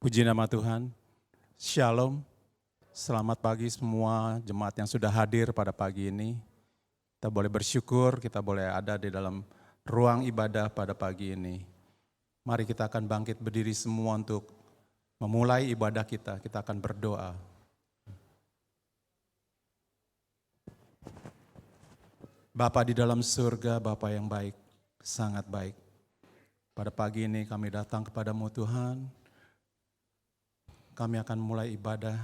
Puji nama Tuhan. Shalom. Selamat pagi semua jemaat yang sudah hadir pada pagi ini. Kita boleh bersyukur, kita boleh ada di dalam ruang ibadah pada pagi ini. Mari kita akan bangkit berdiri semua untuk memulai ibadah kita. Kita akan berdoa. Bapa di dalam surga, Bapa yang baik, sangat baik. Pada pagi ini kami datang kepadamu Tuhan. Kami akan mulai ibadah.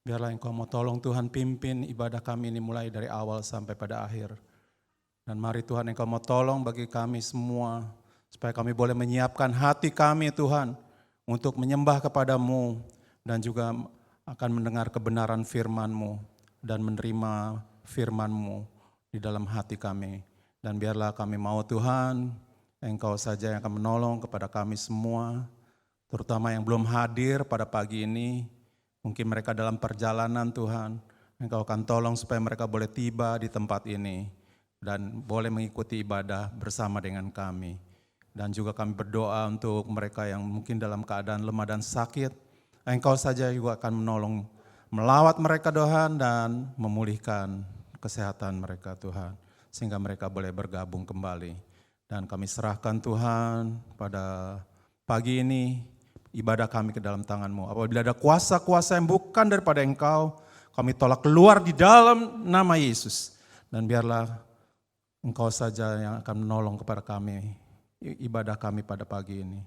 Biarlah Engkau mau tolong Tuhan pimpin ibadah kami ini mulai dari awal sampai pada akhir. Dan mari Tuhan Engkau mau tolong bagi kami semua. Supaya kami boleh menyiapkan hati kami Tuhan. Untuk menyembah kepadamu. Dan juga akan mendengar kebenaran firman-Mu. Dan menerima firman-Mu di dalam hati kami. Dan biarlah kami mau Tuhan. Engkau saja yang akan menolong kepada kami semua. Terutama yang belum hadir pada pagi ini, mungkin mereka dalam perjalanan Tuhan, Engkau akan tolong supaya mereka boleh tiba di tempat ini dan boleh mengikuti ibadah bersama dengan kami. Dan juga kami berdoa untuk mereka yang mungkin dalam keadaan lemah dan sakit, Engkau saja juga akan menolong, melawat mereka Tuhan dan memulihkan kesehatan mereka Tuhan, sehingga mereka boleh bergabung kembali. Dan kami serahkan Tuhan pada pagi ini, ibadah kami ke dalam tangan-Mu. Apabila ada kuasa-kuasa yang bukan daripada Engkau, kami tolak keluar di dalam nama Yesus. Dan biarlah Engkau saja yang akan menolong kepada kami, ibadah kami pada pagi ini.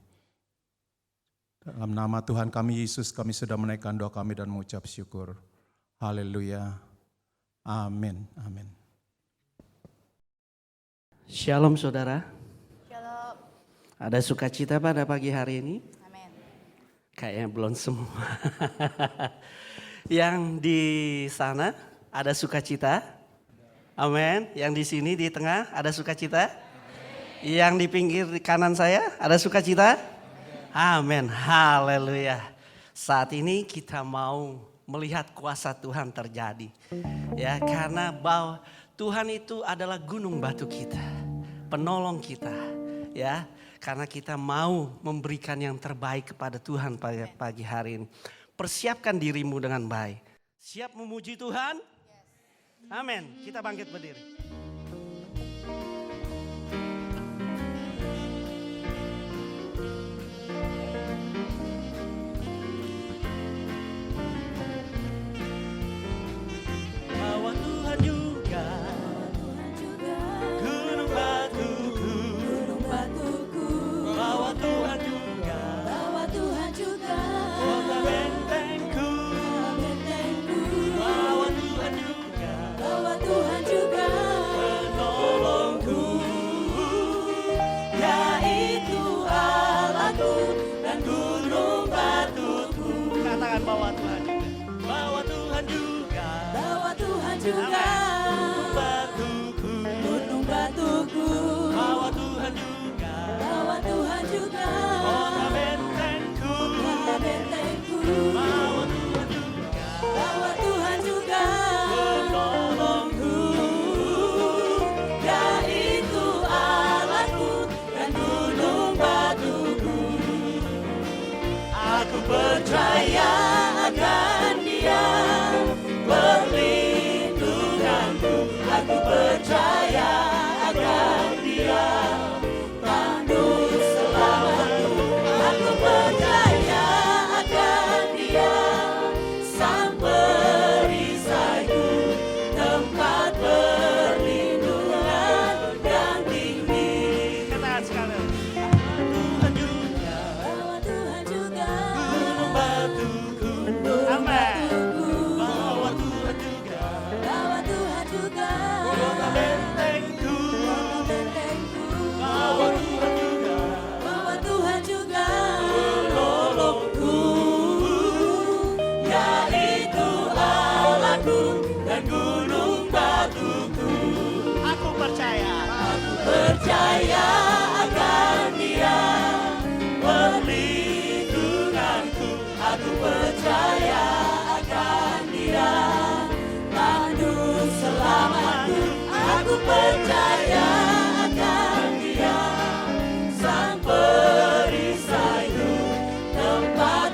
Dalam nama Tuhan kami Yesus, kami sudah menaikkan doa kami dan mengucap syukur. Haleluya. Amin. Amin. Shalom saudara. Shalom. Ada sukacita pada pagi hari ini? Kayaknya belum semua. Yang di sana ada sukacita? Amin. Yang di sini di tengah ada sukacita? Yang di pinggir kanan saya ada sukacita? Amin. Haleluya. Saat ini kita mau melihat kuasa Tuhan terjadi. Ya, karena bahwa Tuhan itu adalah gunung batu kita, penolong kita. Ya. Karena kita mau memberikan yang terbaik kepada Tuhan pada pagi hari ini. Persiapkan dirimu dengan baik. Siap memuji Tuhan? Amin. Kita bangkit berdiri. Bahwa Tuhan juga gunung batuku. Bahwa Tuhan juga kota bentengku. Bahwa Tuhan juga penolongku. Yaitu Allahku dan gunung batuku. Katakan bahwa Tuhan juga. Bahwa Tuhan juga. Gunung batuku. Bahwa Tuhan juga. Kota bentengku. Bahwa Tuhan juga penolongku. Yaitu Allahku dan gunung batuku. Aku percaya akan Dia perlindunganku. Aku percaya akan Dia tanduk selamatku. Aku percaya akan Dia sang perisaiku, tempat perlindungan yang tinggi. Katakan sekali. Tuhan juga gunung batuku. Amin. Bahwa Tuhan juga kota bentengku. Bahwa Tuhan juga penolongku. Yaitu Allahku dan gunung batuku. Aku percaya akan Dia perlindunganku. Aku percaya akan Dia tanduk selamatku. Aku percaya akan Dia sang perisaiku, tempat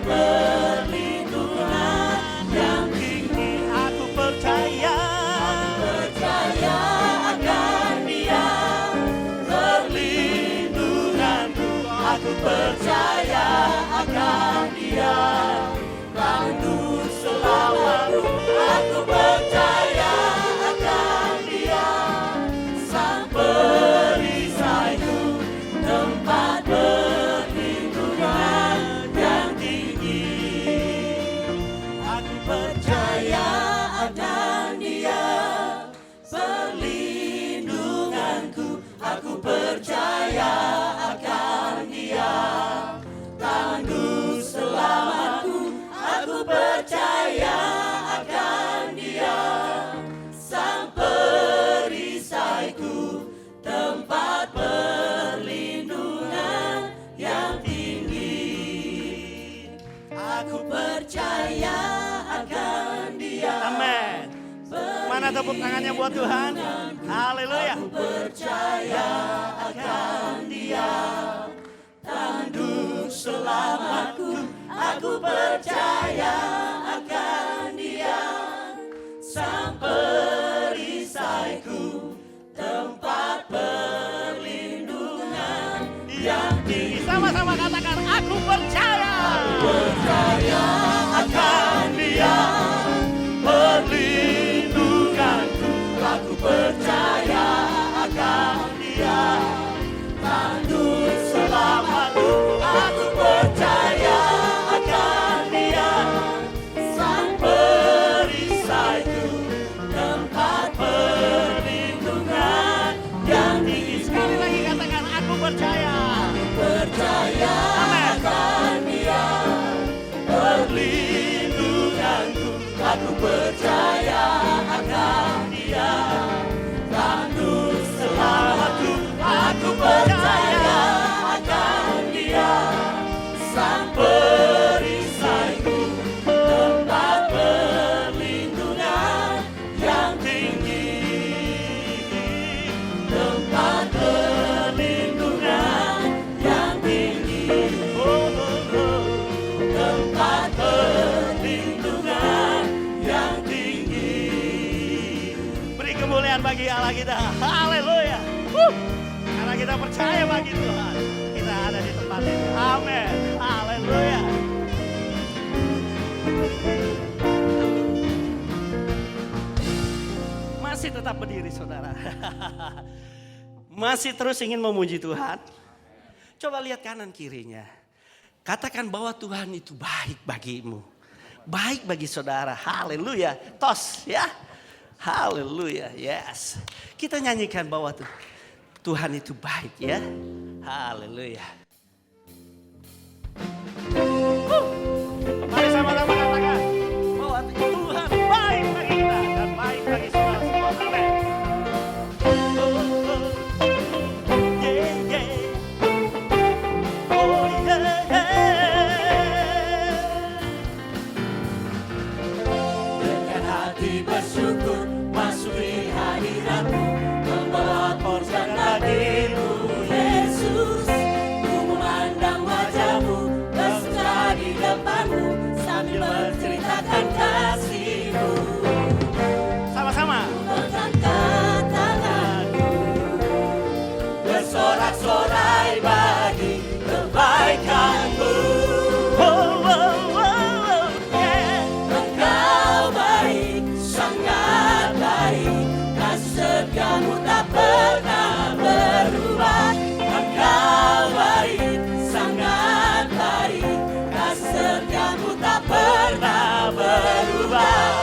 Angkat tepuk tangannya buat Tuhan. Haleluya. Aku percaya akan Dia, tanduk selamatku. Aku percaya akan Dia, sang perisaiku, tempat perlindungan yang tinggi. Sama-sama katakan, aku percaya. Aku percaya akan Dia, perlindunganku. Aku percaya akan Dia, tanduk selamatku. Aku percaya akan Dia, sang perisaiku, tempat perlindungan yang tinggi. Sekali lagi katakan, aku percaya. Aku percaya akan Dia, perlindunganku. Aku percaya akan Dia, tanduk selamatku. Aku percaya akan Dia, sang perisaiku, tempat perlindungan yang tinggi, tempat perlindungan yang tinggi, tempat perlindungan yang tinggi. Beri kemuliaan bagi Allah kita. Haleluya. Karena kita percaya bagi Tuhan, kita ada di tempat ini. Amin. Haleluya. Masih tetap berdiri, saudara. Masih terus ingin memuji Tuhan. Coba lihat kanan kirinya. Katakan bahwa Tuhan itu baik bagimu. Baik bagi saudara. Haleluya. Tos ya. Haleluya. Yes. Kita nyanyikan bahwa Tuhan itu baik ya. Haleluya. Mari sama-sama katakan bahwa Tuhan baik bagi kita dan baik bagi saudara semua. Amin. Dengan hati bersyukur masuk di hadirat-Mu, membawa porsi daging-Mu Yesus. Ku memandang wajah-Mu, bersuka di depan-Mu, sambil menceritakan kasih-Mu. Sama-sama. Mengangkat tanganku, bersorak-sorai bagi kebaikan-Mu. Oh, oh, oh, yeah. Engkau baik, sangat baik, kasih setiamu tak pernah berubah. Engkau baik, sangat baik, kasih setiamu tak pernah berubah.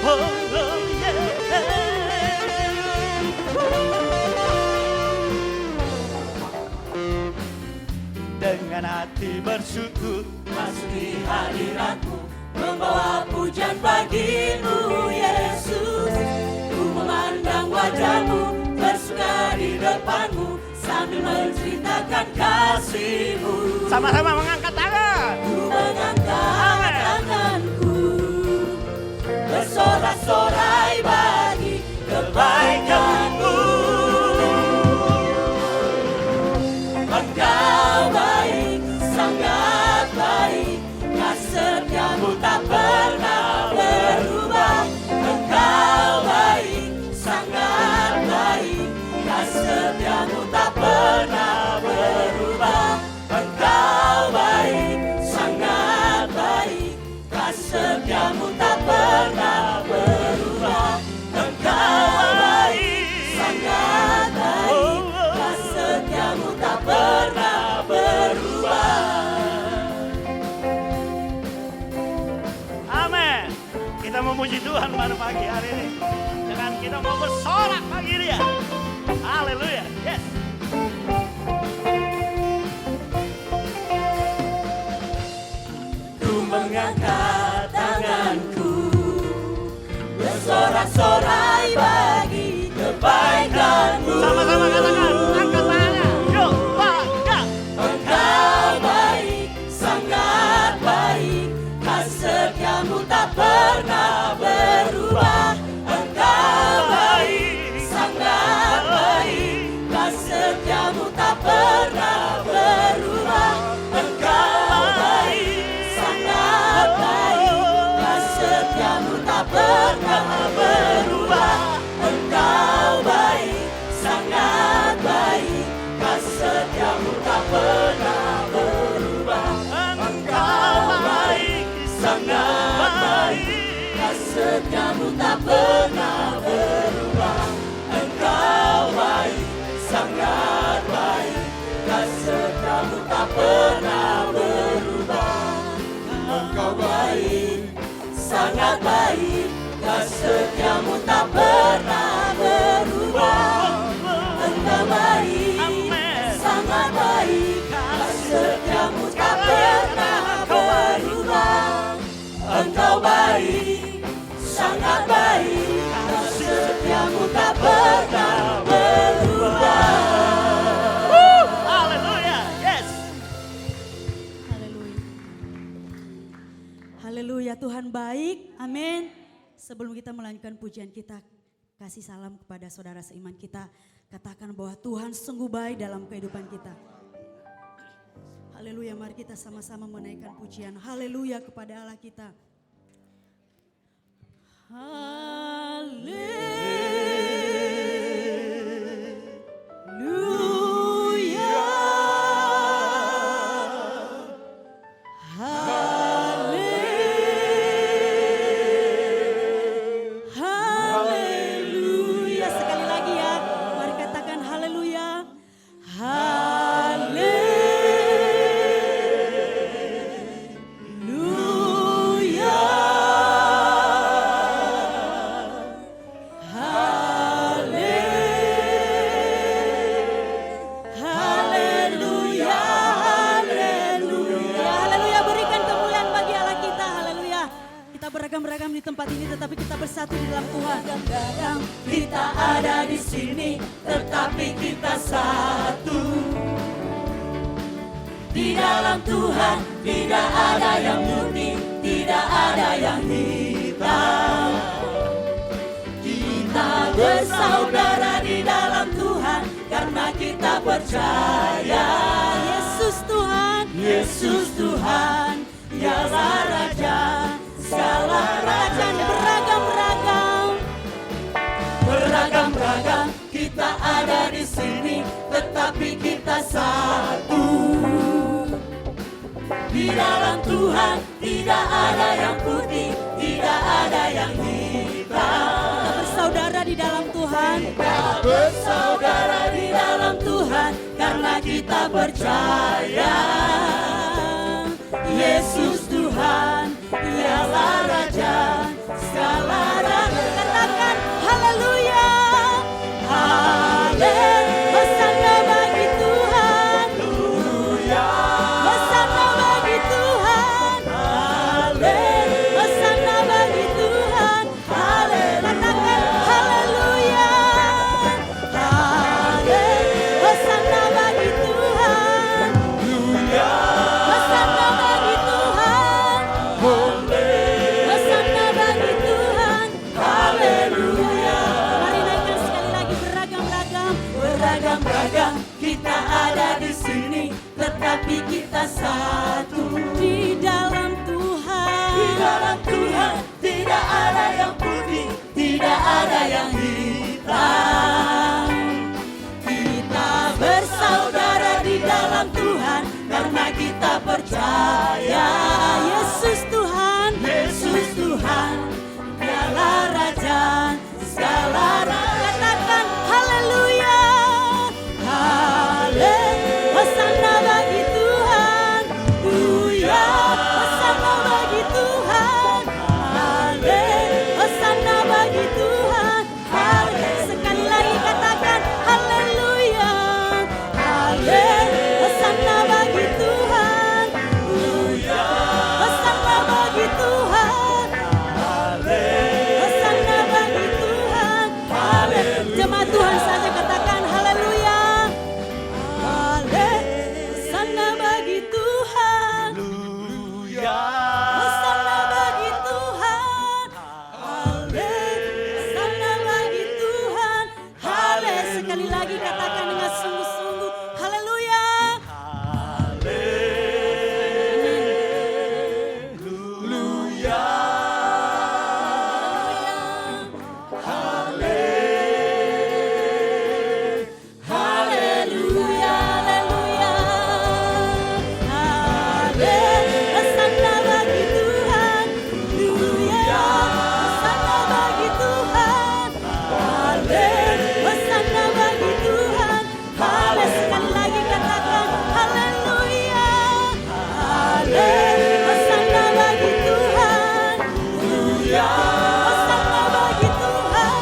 Oh, oh, yeah. Dengan hati bersyukur masuk di hadirat-Mu, membawa pujian bagi-Mu Yesus. Ku memandang wajah-Mu, bersuka di depan-Mu, sambil menceritakan kasih-Mu. Sama-sama mengangkat tangan. Ku mengangkat tanganku, bersorak-sorai bagi kebaikan-Mu. Engkau baik, sangat baik, kasih setiamu tak pernah berubah. Engkau baik, sangat baik, kasih setiamu tak pernah berubah. Engkau baik, sangat baik, kasih setiamu tak pernah berubah. Engkau baik, sangat baik, kasih setiamu tak pernah berubah. Amin. Kita memuji Tuhan pada pagi hari ini dengan kita mau bersorak bagi Dia. Haleluya. Yes. Ku mengangkat tanganku, bersorak-sorai bagi kebaikan-Mu. Sama-sama katakan, angkat tangannya. Yuk, bangga. Engkau baik, sangat baik, kasih setiamu tak pernah berubah. Haleluya, Tuhan baik. Amin. Sebelum kita melanjutkan pujian kita, kasih salam kepada saudara seiman kita. Katakan bahwa Tuhan sungguh baik dalam kehidupan kita. Haleluya, mari kita sama-sama menaikkan pujian. Haleluya kepada Allah kita. Haleluya. Sekali lagi ya, mari katakan haleluya. Haleluya. Haleluya. Haleluya. Haleluya. Berikan kemuliaan bagi Allah kita. Haleluya. Kita beragam-ragam di tempat ini, tetapi kita bersatu di dalam Tuhan. Kadang kita ada di sini, tetapi kita satu. Di dalam Tuhan tidak ada yang putih, tidak ada yang hitam. Kita bersaudara di dalam Tuhan karena kita percaya. Yesus Tuhan, Yesus Tuhan, Dialah Raja, segala kerajaan beragam-ragam. Beragam-ragam kita ada di sini, tetapi kita satu. Di dalam Tuhan tidak ada yang putih, tidak ada yang hitam. Kita bersaudara di dalam Tuhan. Kita bersaudara di dalam Tuhan karena kita percaya. Yesus Tuhan, Dialah Raja, segala raja. Katakan haleluya. Haleluya. Hosana bagi Tuhan. Haleluya. Hosana bagi Tuhan. Haleluya. Hosana bagi Tuhan. Haleluya. Katakan haleluya. Haleluya. Hosana bagi Tuhan. Haleluya. Hosana bagi Tuhan. Hosana bagi Tuhan. Haleluya. Mari naikkan sekali lagi, beragam-ragam. Beragam-ragam kita ada di sini, tetapi kita satu. Di dalam Tuhan. Di dalam Tuhan tidak ada yang putih, tidak ada yang hitam. Kita bersaudara di dalam Tuhan karena kita percaya. Yesus Tuhan, Yesus Tuhan, Dialah Raja, segala raja. Katakan haleluya. Haleluya. Hosana bagi Tuhan. Haleluya. Hosana bagi Tuhan. Haleluya. Hosana bagi Tuhan. Haleluya. Sekali lagi katakan haleluya. Haleluya. Hosana bagi Tuhan. Haleluya. Hosana bagi Tuhan. Haleluya. Hosana bagi Tuhan. Haleluya. Jemaat Tuhan saja katakan haleluya. Haleluya. Hosana bagi Tuhan. Hosana bagi Tuhan. Haleluya. Hosana bagi Tuhan. Haleluya. Sekali lagi katakan dengan sungguh-sungguh haleluya. Haleluya, haleluya. Haleluya. Hosana bagi Tuhan. Haleluya. Hosana bagi Tuhan. Haleluya. Hosana bagi Tuhan. Haleluya. Sekali lagi katakan haleluya. Haleluya. Hosana bagi Tuhan. Haleluya. Hosana bagi Tuhan.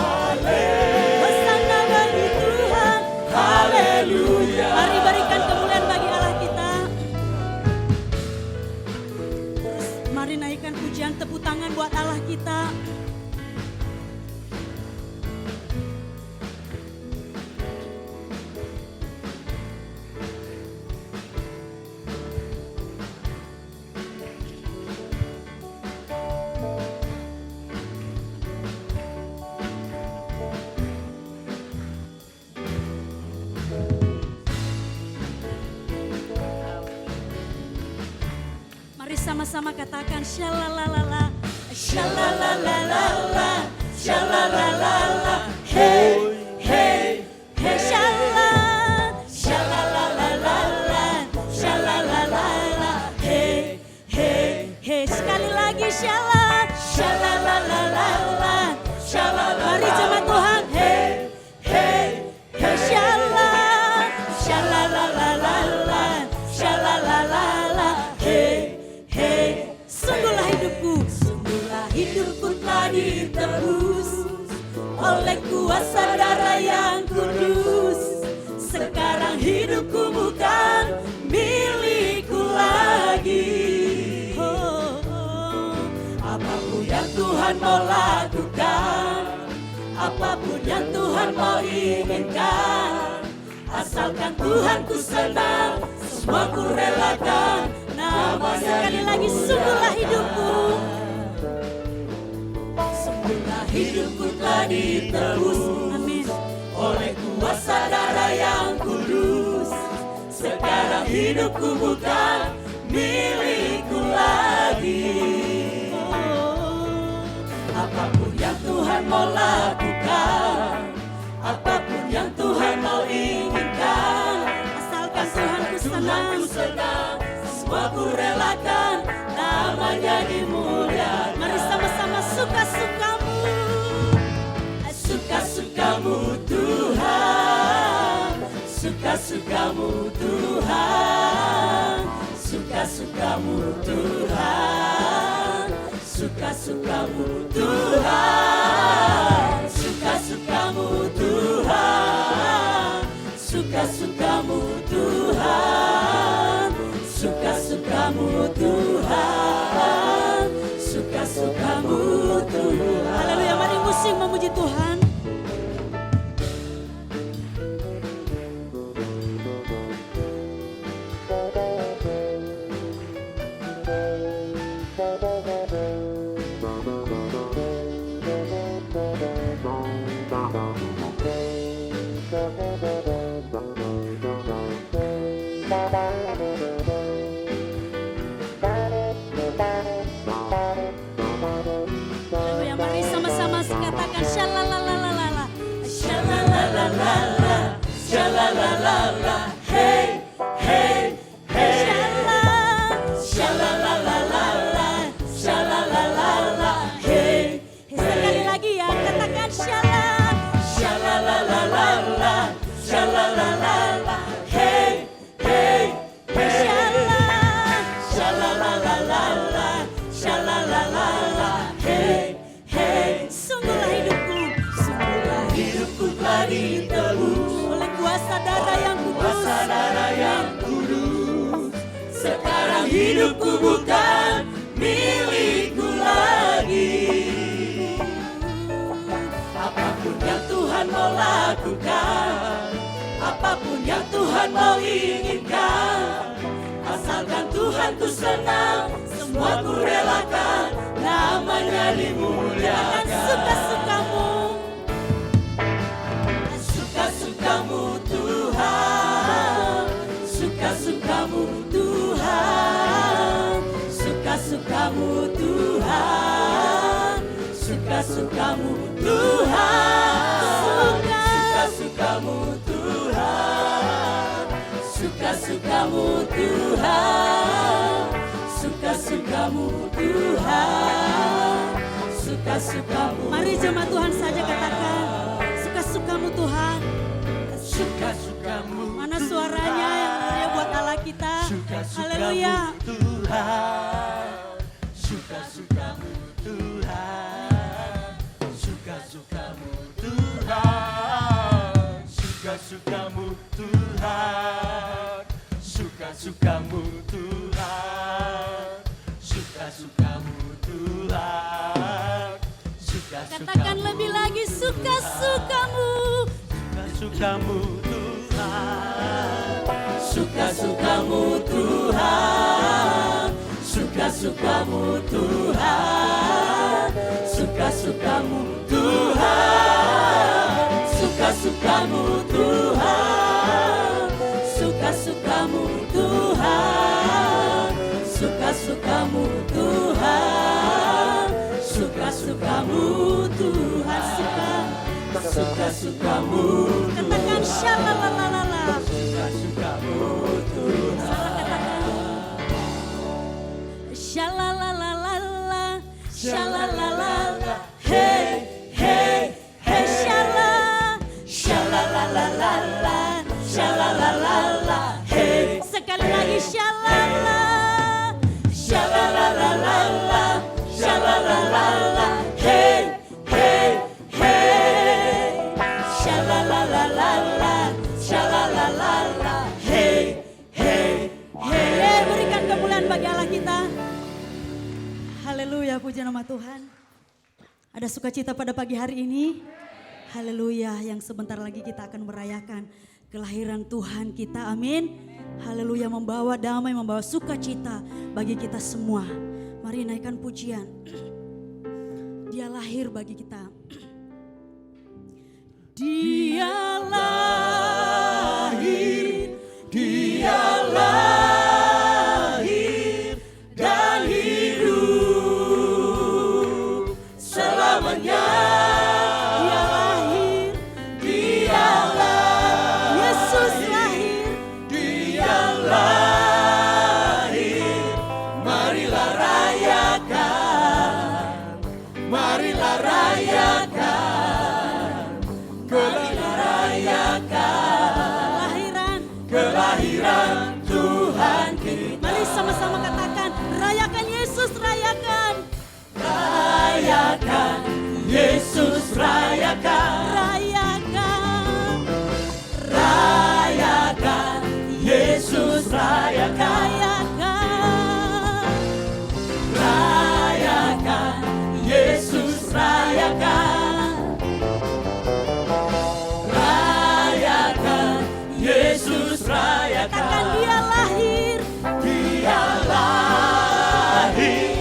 Haleluya. Hosana bagi Tuhan. Haleluya. Mari berikan kemuliaan bagi Allah kita. Mari naikkan pujian, tepuk tangan buat Allah kita. Mari sama-sama katakan shalalalala, shalalalala, shalalalala, hey, hey, hey, shalala, shalalalala, shalalalala, hey, hey, hey. Sekali lagi shalala, shalalalala, shalala. Mari jemaat Tuhan, hey, hey, hey, shalala, shalalalala, shalalalala, hey, hey. Sungguhlah hidupku telah ditebus oleh kuasa darah yang kudus. Sekarang hidupku bukan milikku lagi. Apapun yang Tuhan mau lakukan, apapun yang Tuhan mau inginkan, asalkan Tuhan ku senang, semua ku relakan. Namanya sekali lagi, sungguhlah hidupku. Sungguhlah hidupku telah ditebus, amin, oleh kuasa darah yang kudus. Sekarang hidupku bukan milikku lagi. Apapun yang Tuhan mau lakukan, apapun yang Tuhan mau inginkan, asalkan Tuhan ku senang, semua ku relakan. Namanya dimuliakan. Mari sama-sama suka-sukamu, suka-sukamu Tuhan, suka-sukamu Tuhan, suka-sukamu Tuhan, suka-sukamu Tuhan, suka-sukamu Tuhan, suka-sukamu Tuhan, suka-sukamu Tuhan, suka-sukamu Tuhan. Haleluya, mari musik memuji Tuhan. Haleluya, mari sama-sama katakan shalalalala, shalalalala, shalalalala, hey, hey, hey, shalalalala, shalalalala, hey, hey. Sekali lagi ya, katakan shalalalala, shalalalala, hey, hey, hey, shalalalala, shalalalala, hey, hey. Sungguhlah hidupku telah ditebus oleh kuasa darah yang kudus. Sekarang hidupku bukan milikku lagi. Apapun yang Tuhan mau lakukan, apapun yang Tuhan mau inginkan, asalkan Tuhan ku senang, semua ku relakan. Namanya dimuliakan. Suka-sukamu, suka-sukamu Tuhan, suka-sukamu Tuhan, suka-sukamu Tuhan, suka-sukamu Tuhan, suka-sukamu Tuhan, suka-sukamu Tuhan, suka-sukamu Tuhan, suka-sukamu. Mari jemaat Tuhan saja katakan suka-sukamu Tuhan. Suka-sukamu Mana suaranya yang mulia buat Allah kita. Haleluya. Tuhan, suka-sukamu Tuhan, suka-sukamu Tuhan, suka-sukamu Tuhan, suka-sukamu Tuhan, suka-sukamu Tuhan, suka-sukamu. Katakan lebih lagi suka-sukamu. Suka-sukamu Tuhan, Suka-sukamu Tuhan, suka-sukamu Tuhan, suka-sukamu Tuhan, suka-sukamu Tuhan, suka-sukamu Tuhan, suka-sukamu Tuhan, suka-sukamu Tuhan, suka-sukamu Tuhan. Katakan shalalalala, suka-sukamu Tuhan. Shalalalala, shalalalala, hey, hey, hey, shalalalala, shalalalala, hey. Sekali lagi shalala, shalalalala, shalalalala, hey, hey, hey. Shalalalala, shalalalala, hey, hey, hey. Berikan kemuliaan bagi Allah kita. Haleluya, puji nama Tuhan. Ada sukacita pada pagi hari ini. Haleluya, yang sebentar lagi kita akan merayakan kelahiran Tuhan kita, amin. Haleluya, membawa damai, membawa sukacita bagi kita semua. Mari naikkan pujian. Dia lahir bagi kita. Dia lahir, dia lahir dan hidup selamanya. Dia lahir, dia lahir, Yesus lahir, dia lahir. Marilah rayakan, marilah rayakan, marilah rayakan kelahiran Tuhan kita. Mari sama-sama katakan, rayakan Yesus, rayakan. Rayakan Yesus, rayakan. Rayakan. Rayakan Yesus, rayakan. Rayakan. Rayakan Yesus, rayakan. Rayakan Yesus, rayakan. Katakan dia lahir, dia lahir,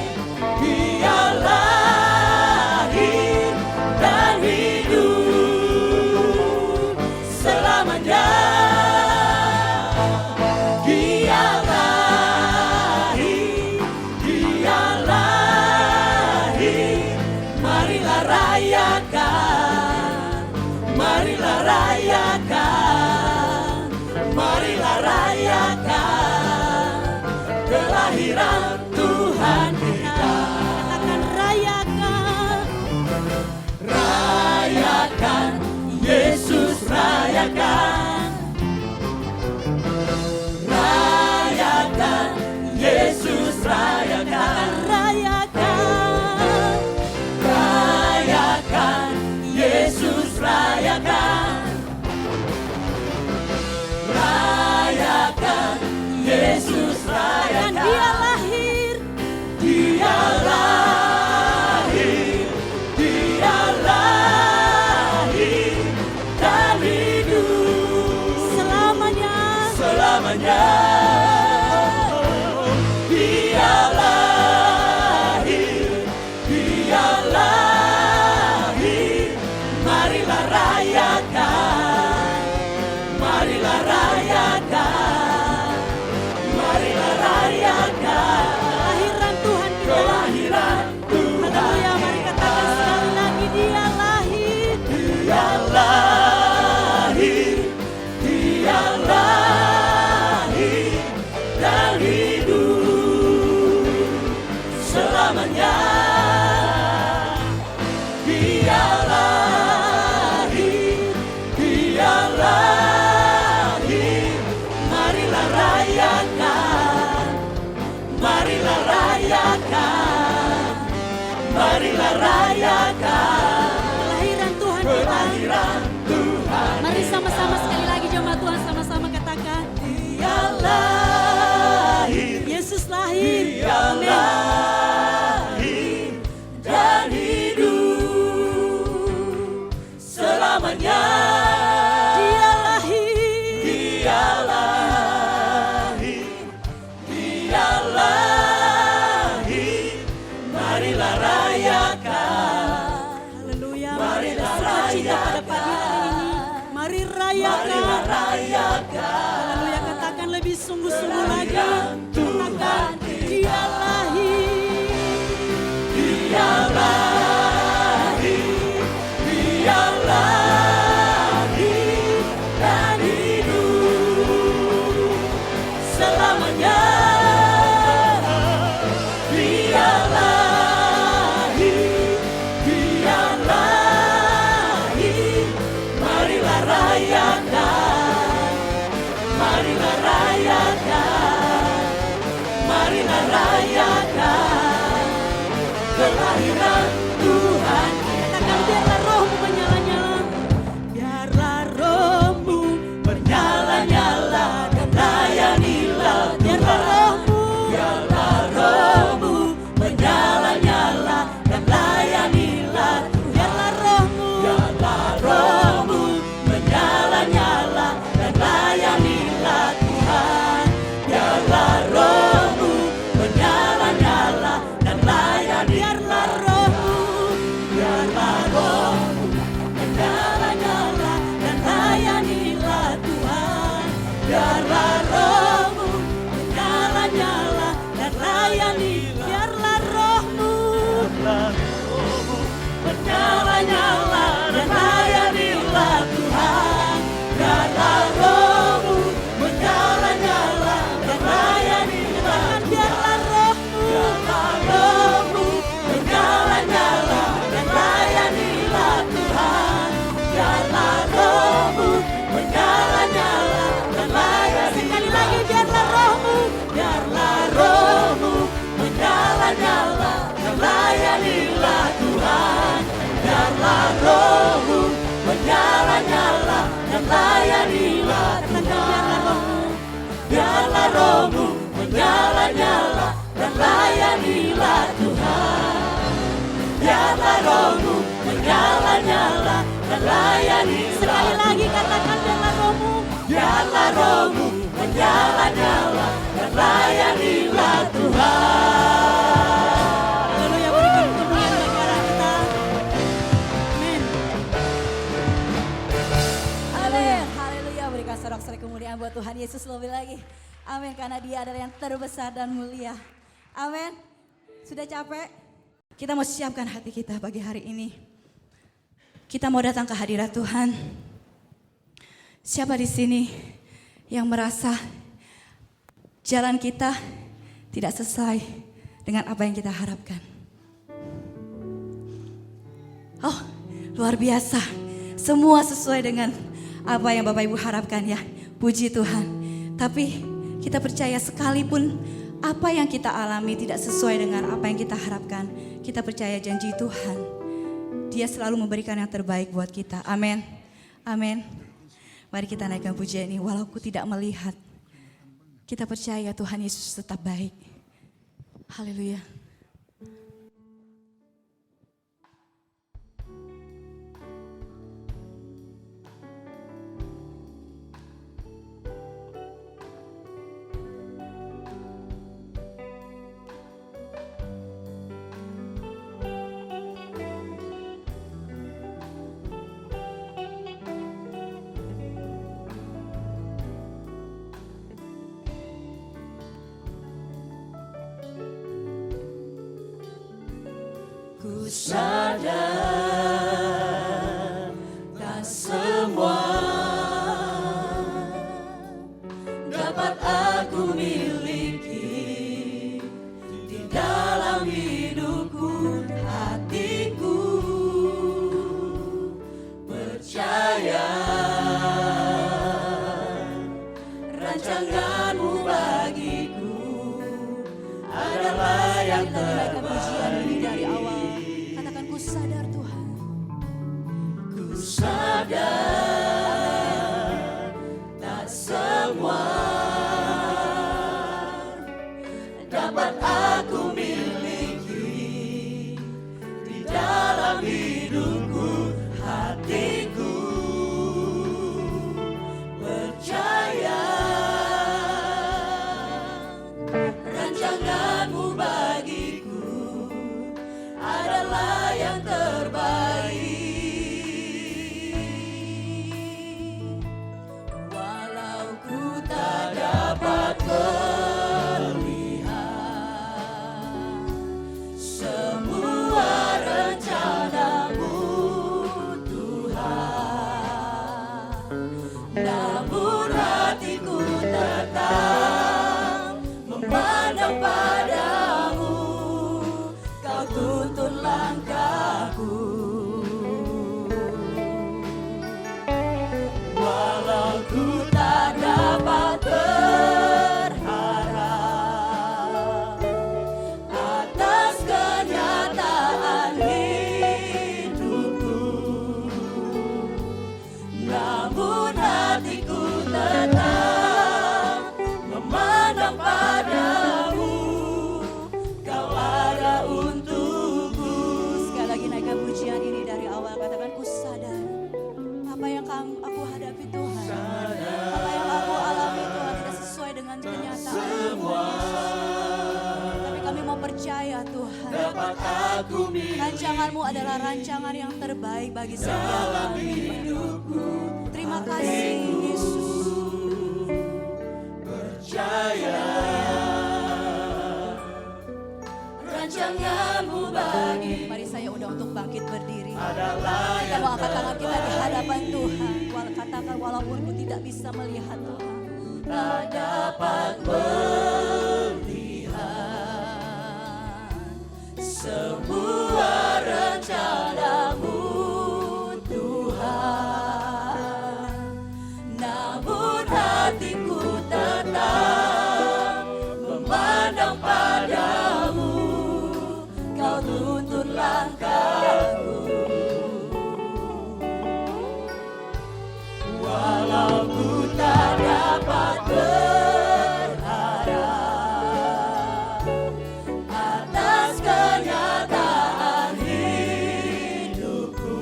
dia lahir dan hidup selamanya. Dia lahir, dia lahir. Marilah rayakan, marilah rayakan, marilah rayakan kelahiran Tuhan kita. Katakan rayakan, rayakan Yesus, rayakan. Rayakan Yesus, rayakan. Rayakan, rayakan Yesus, rayakan. Rayakan Yesus, rayakan. Dia lahir, dia lahir, dia lahir dan hidup selamanya, selamanya. Dia lahir, dia lahir. Marilah rayakan, marilah rayakan, marilah rayakan kelahiran Tuhan kita. Kelahiran Tuhan. Haleluya, mari katakan sekali lagi, dia lahir, dia lahir, dia lahir dan hidup selamanya. Dia lahir, dia lahir. Marilah rayakan, marilah rayakan, marilah rayakan kelahiran Tuhan kita. Kelahiran Tuhan. Mari sama-sama sekali lagi jemaat Tuhan, sama-sama katakan, dia lahir, Yesus lahir, dia lahir dan hidup selamanya. Dia lahir, dia lahir, dia lahir. Marilah rayakan. Haleluya, marilah rayakan pada pagi hari ini. Mari rayakan. Marilah rayakan. Haleluya, katakan lebih sungguh-sungguh lagi. Katakan dia rayakan kelahiran Tuhan. Katakan biarlah rohmu menyala-nyala, biarlah rohmu menyala-nyala dan layanilah Tuhan. Biarlah rohmu menyala-nyala dan layanilah Tuhan. Biarlah rohmu menyala-nyala dan layanilah Tuhan. Biarlah rohmu menyala-nyala dan layani. Biarlah rohmu menyala-nyala dan layanilah Tuhan. Biarlah rohmu menyala-nyala dan layani. Biarlah rohmu menyala-nyala dan layanilah Tuhan. Biarlah rohmu menyala-nyala dan layanilah Tuhan. Biarlah rohmu menyala-nyala dan layanilah Tuhan. Biarlah rohmu menyala-nyala dan layani. Sekali lagi biarlah rohmu menyala-nyala dan layanilah Tuhan. Biarlah rohmu menyala-nyala dan layanilah Tuhan. Biarlah rohmu menyala-nyala dan layanilah Tuhan. Biarlah rohmu menyala-nyala dan layanilah. Sekali lagi katakan biarlah rohmu menyala-nyala dan layanilah Tuhan. Haleluya, berikan kemuliaan bagi Allah kita. Amin. Amin. Haleluya, berikan sorak-sorai kemuliaan buat Tuhan Yesus lebih lagi. Amin, karena Dia adalah yang terbesar dan mulia. Amin. Sudah capek? Kita mau siapkan hati kita pagi hari ini. Kita mau datang ke hadirat Tuhan. Siapa di sini yang merasa jalan kita tidak sesuai dengan apa yang kita harapkan? Oh, luar biasa. Semua sesuai dengan apa yang Bapak Ibu harapkan ya. Puji Tuhan. Tapi kita percaya sekalipun apa yang kita alami tidak sesuai dengan apa yang kita harapkan, kita percaya janji Tuhan. Dia selalu memberikan yang terbaik buat kita. Amin. Amin. Mari kita naikkan pujian ini. Walau aku tidak melihat, kita percaya Tuhan Yesus tetap baik. Haleluya. Ku sadar tak semua dapat aku miliki di dalam hidupku. Hatiku percaya rancanganmu bagiku adalah yang terbaik. Dari awal, katakan ku sadar Tuhan. Ku sadar tak semua dapat aku miliki di dalam hidupku. Hatiku percaya rancanganmu bagiku adalah yang terbaik. Walau ku tak dapat melihat, percaya Tuhan, dapat aku miliki rancangan-Mu adalah rancangan yang terbaik bagi setiap kami. Terima kasih Yesus. percaya. Rancangan-Mu bagi Mari saya undang untuk bangkit berdiri. adalah Kita mau angkat tangan kita di hadapan Tuhan. Katakan walaupun ku tidak bisa melihat Tuhan, tak dapat melihat semua rencana-Mu Tuhan, namun hatiku tetap memandang padamu. Kau tuntun langkahku, walau ku tak dapat berharap atas kenyataan hidupku,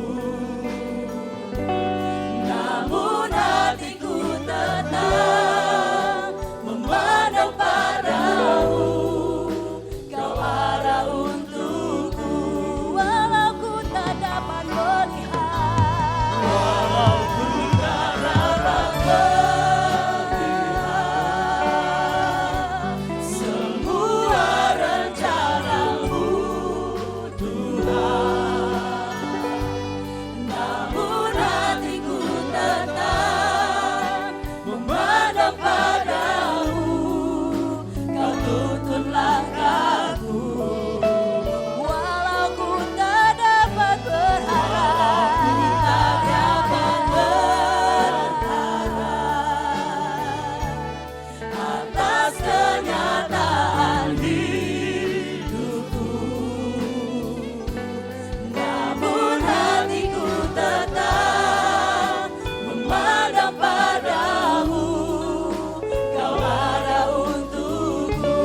namun hatiku tetap memandang padamu. Kau arah untukku, walau ku tak dapat melihat, walau ku tak dapat melihat semua rencana-Mu Tuhan, namun hatiku tetap memandang padamu. Kau tuntun langkahku, walau ku tak dapat berharap atas kenyataan hidupku, namun hatiku tetap memandang padamu. Kau ada untukku,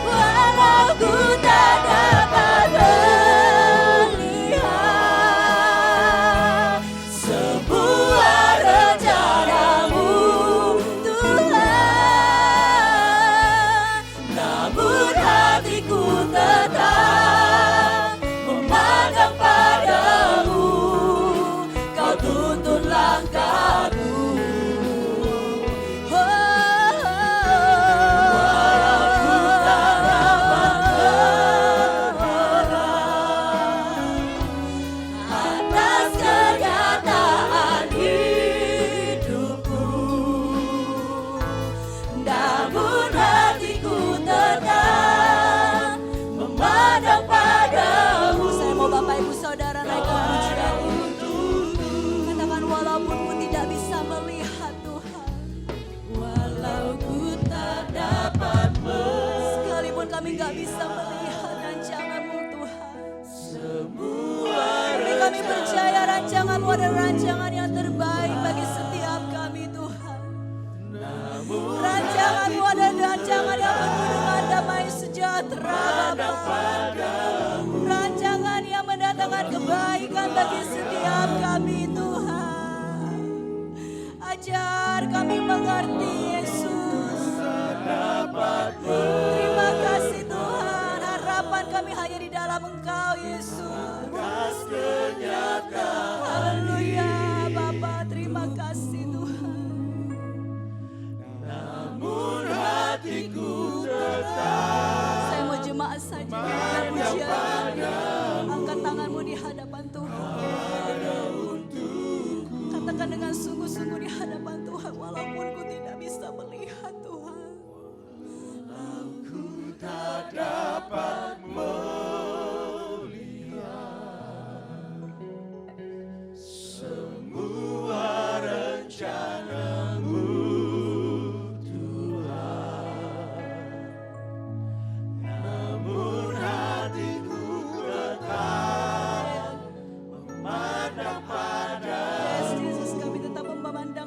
walau ku tak dapat melihat sebuah rencana-Mu Tuhan, namun hatiku tetap memandang padamu. Kau tuntun langkahku, walau ku tak dapat berharap atas kenyataan hidupku, namun hatiku tetap memandang padamu. Saya mau Bapak Ibu Saudara naikkan pujian ini. Katakan walaupun ku tidak bisa melihat Tuhan, walau ku tak dapat sekalipun kami gak bisa melihat rancangan-Mu Tuhan, tapi kami percaya rancangan-Mu adalah rancangan yang terbaik bagi setiap kami Tuhan. Rancangan-Mu adalah rancangan yang penuh dengan damai sejahtera Bapa. Rancangan yang mendatangkan kebaikan bagi setiap kami Tuhan. Ajar kami mengerti Yesus. Terima kasih Tuhan. Harapan kami hanya di dalam Engkau Yesus. Haleluya Bapa, terima kasih Tuhan. Namun hatiku tetap Saya mau jemaat saja pujian. Angkat tanganmu di hadapan Tuhan. Katakan dengan sungguh-sungguh di hadapan Tuhan, walaupun ku tidak bisa melihat Tuhan, ku tak dapat melihat semua rencana-Mu Tuhan, namun hatiku tetap memandang padamu. Yes, Yesus, kami tetap memandang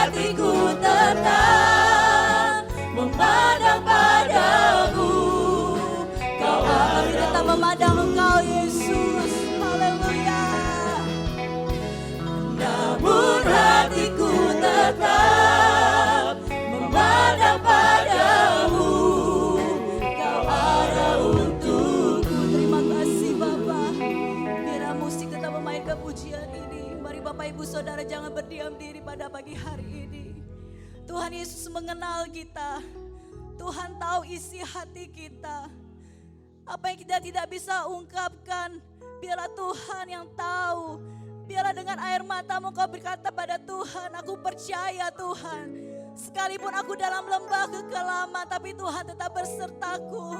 hatiku tetap memandang padamu. Kau kami tetap memandang Engkau Yesus. Haleluya. Namun hatiku tetap memandang padamu. Kau ada untukku. Terima kasih Bapa. Biarlah musik tetap memainkan pujian ini. Mari Bapak Ibu Saudara jangan berdiam diri pada pagi hari ini. Tuhan Yesus mengenal kita. Tuhan tahu isi hati kita. Apa yang kita tidak bisa ungkapkan, biarlah Tuhan yang tahu. Biarlah dengan air matamu kau berkata pada Tuhan, aku percaya Tuhan. Sekalipun aku dalam lembah kekelaman, tapi Tuhan tetap bersertaku.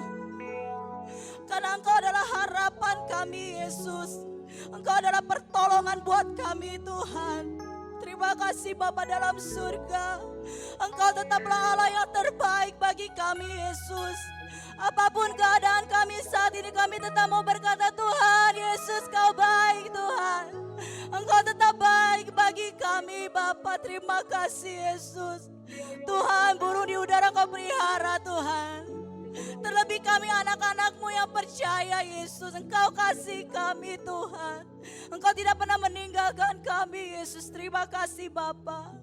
Karena Engkau adalah harapan kami Yesus. Engkau adalah pertolongan buat kami Tuhan. Terima kasih Bapa dalam surga. Engkau tetaplah Allah yang terbaik bagi kami Yesus. Apapun keadaan kami saat ini, kami tetap mau berkata Tuhan Yesus kau baik Tuhan. Engkau tetap baik bagi kami Bapa. Terima kasih Yesus. Tuhan, burung di udara kau pelihara Tuhan. Terlebih kami anak-anak-Mu yang percaya Yesus. Engkau kasih kami Tuhan. Engkau tidak pernah meninggalkan kami Yesus. Terima kasih Bapa.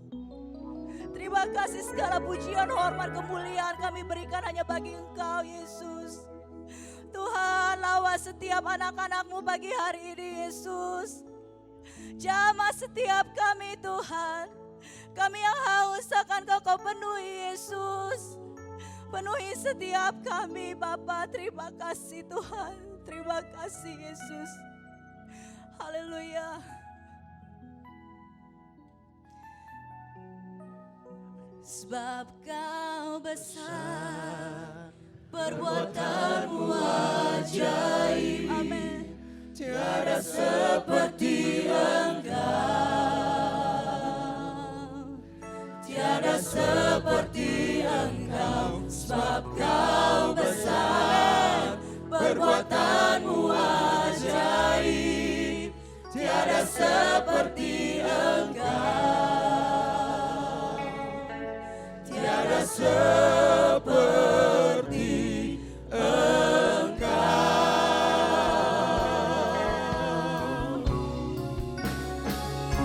Terima kasih segala pujian, hormat, kemuliaan kami berikan hanya bagi Engkau Yesus. Tuhan, lawan setiap anak-anak-Mu pagi hari ini Yesus. Jamah setiap kami Tuhan. Kami yang haus akan Kau penuhi Yesus. Penuhi setiap kami Bapa. Terima kasih Tuhan. Terima kasih Yesus. Haleluya. Sebab Kau besar, perbuatan-Mu ajaib. Amin. Tiada seperti Engkau. Tiada seperti Engkau. Sebab Kau besar, perbuatan-Mu ajaib. Tiada seperti Engkau. Tiada seperti Engkau.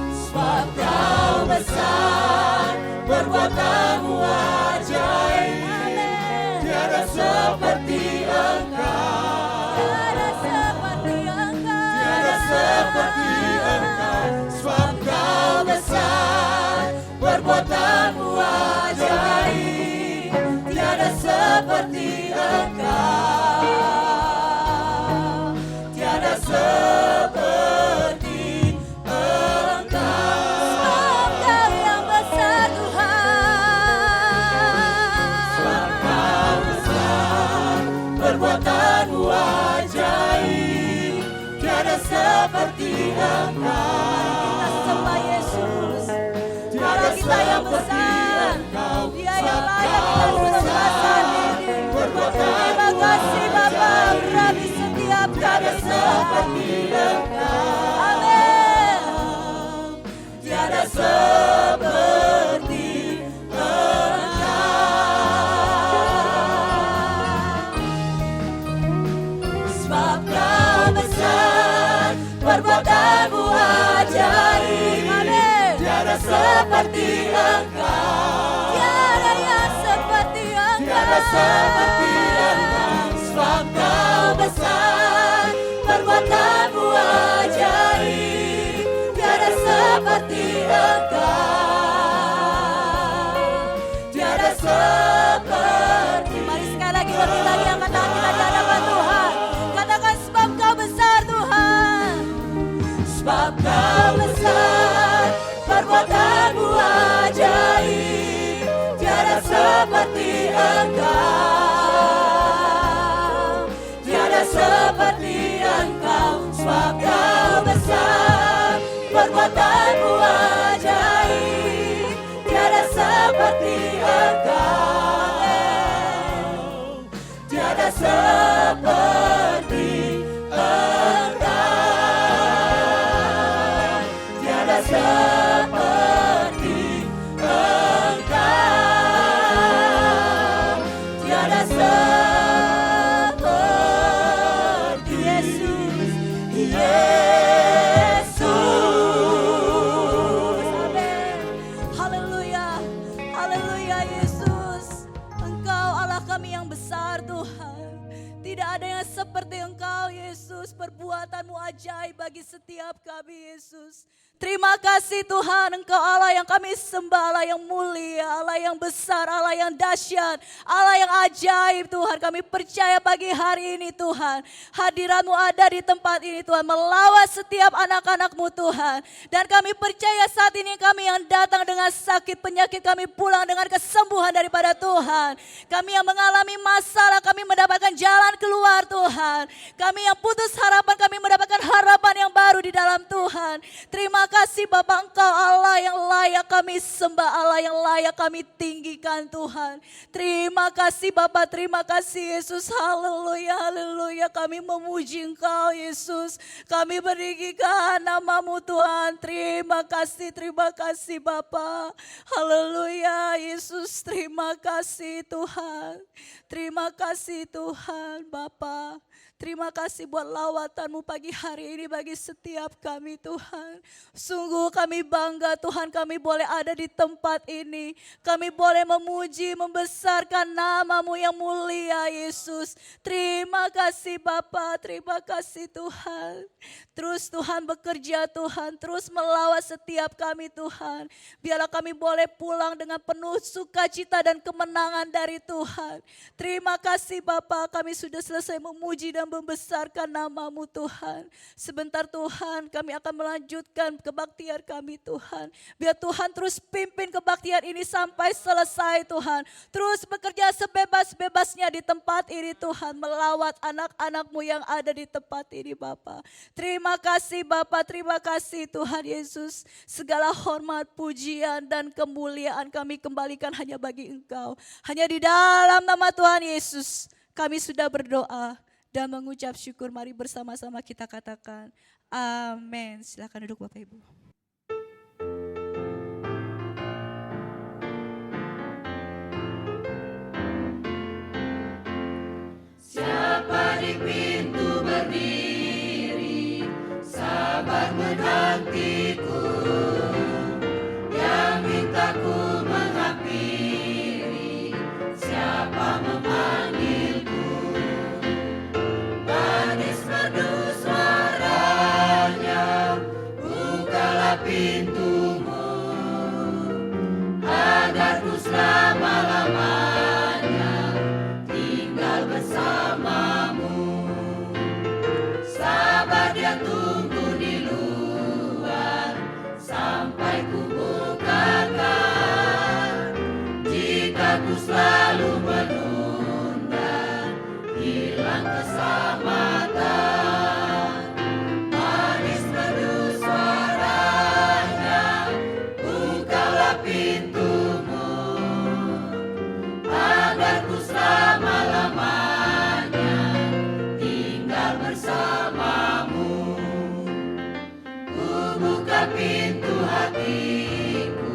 Sebab Kau besar, perbuatan-Mu ajaib. Tiada seperti Engkau. Tiada seperti Engkau. Tiada seperti Engkau. Sebab Kau besar, perbuatan-Mu ajaib. Tiada seperti Engkau. Tiada seperti Engkau. Engkau yang besar Tuhan. Sebab Kau besar, perbuatan-Mu ajaib. Tiada seperti Engkau. Kita sembah Yesus. Allah kita yang besar, Dia yang layak kita sembah saat ini. Terima kasih Bapa, Rabi setiap kami seperti Engkau. Amin. Tiada seperti Engkau. Sebab Kau besar, perbuatan-Mu ajaib. Amin. Tiada seperti Engkau. Tiada yang seperti Engkau. Tiada seperti Engkau. Sebab Kau besar, perbuatan-Mu ajaib. Tiada seperti Engkau. Tiada seperti. Mari sekali lagi lebih lagi angkat tangan kita di hadapan Tuhan. Katakan sebab Kau besar Tuhan. Sebab Kau besar, perbuatan-Mu ajaib. Tiada seperti Engkau. Tiada seperti Engkau. Sebab Kau besar, perbuatan-Mu ajaib. Tiada seperti Engkau. Tiada seperti Engkau. Tiada seperti Engkau. lawatan-Mu ajaib bagi setiap kami Yesus. Terima kasih Tuhan, Engkau Allah yang kami sembah, Allah yang mulia, Allah yang besar, Allah yang dahsyat, Allah yang ajaib Tuhan. Kami percaya pagi hari ini Tuhan, hadirat-Mu ada di tempat ini Tuhan, melawat setiap anak-anak-Mu Tuhan. Dan kami percaya saat ini kami yang datang dengan sakit penyakit, kami pulang dengan kesembuhan daripada Tuhan. Kami yang mengalami masalah, kami mendapatkan jalan keluar Tuhan. Kami yang putus harapan, kami mendapatkan harapan yang baru di dalam Tuhan. Terima kasih Bapa, Engkau Allah yang layak kami sembah, Allah yang layak kami tinggikan Tuhan. Terima kasih Bapa, terima kasih Yesus. Haleluya, haleluya. Kami memuji Engkau Yesus. Kami meninggikan nama-Mu Tuhan. Terima kasih Bapa. Haleluya Yesus, terima kasih Tuhan. Terima kasih Tuhan Bapa. Terima kasih buat lawatan-Mu pagi hari ini bagi setiap kami Tuhan. Sungguh kami bangga Tuhan, kami boleh ada di tempat ini. Kami boleh memuji, membesarkan nama-Mu yang mulia Yesus. Terima kasih Bapa, terima kasih Tuhan. Terus Tuhan bekerja Tuhan, terus melawat setiap kami Tuhan. Biarlah kami boleh pulang dengan penuh sukacita dan kemenangan dari Tuhan. Terima kasih Bapa, kami sudah selesai memuji dan membesarkan nama-Mu Tuhan. Sebentar Tuhan, kami akan melanjutkan kebaktian kami Tuhan. Biar Tuhan terus pimpin kebaktian ini sampai selesai Tuhan. Terus bekerja sebebas-bebasnya di tempat ini Tuhan. Melawat anak-anak-Mu yang ada di tempat ini Bapa. Terima kasih Bapa, terima kasih Tuhan Yesus. Segala hormat, pujian dan kemuliaan kami kembalikan hanya bagi Engkau. Hanya di dalam nama Tuhan Yesus kami sudah berdoa dan mengucap syukur. Mari bersama-sama kita katakan amin. Silakan duduk Bapak Ibu. Siapa di pintu berdiri, sabar menantiku, yang mintaku menghampiri, siapa memanggilku, manis merdu suaranya, bukalah pintumu, agar ku selama-lamanya tinggal bersamamu. Sabar dia tunggu di luar sampai ku bukakan. Jika ku selalu menunda, hilang keselamatan. Manis merdu suaranya, bukalah pintumu, agar ku selama-lamanya tinggal bersamamu. Ku buka pintu hatiku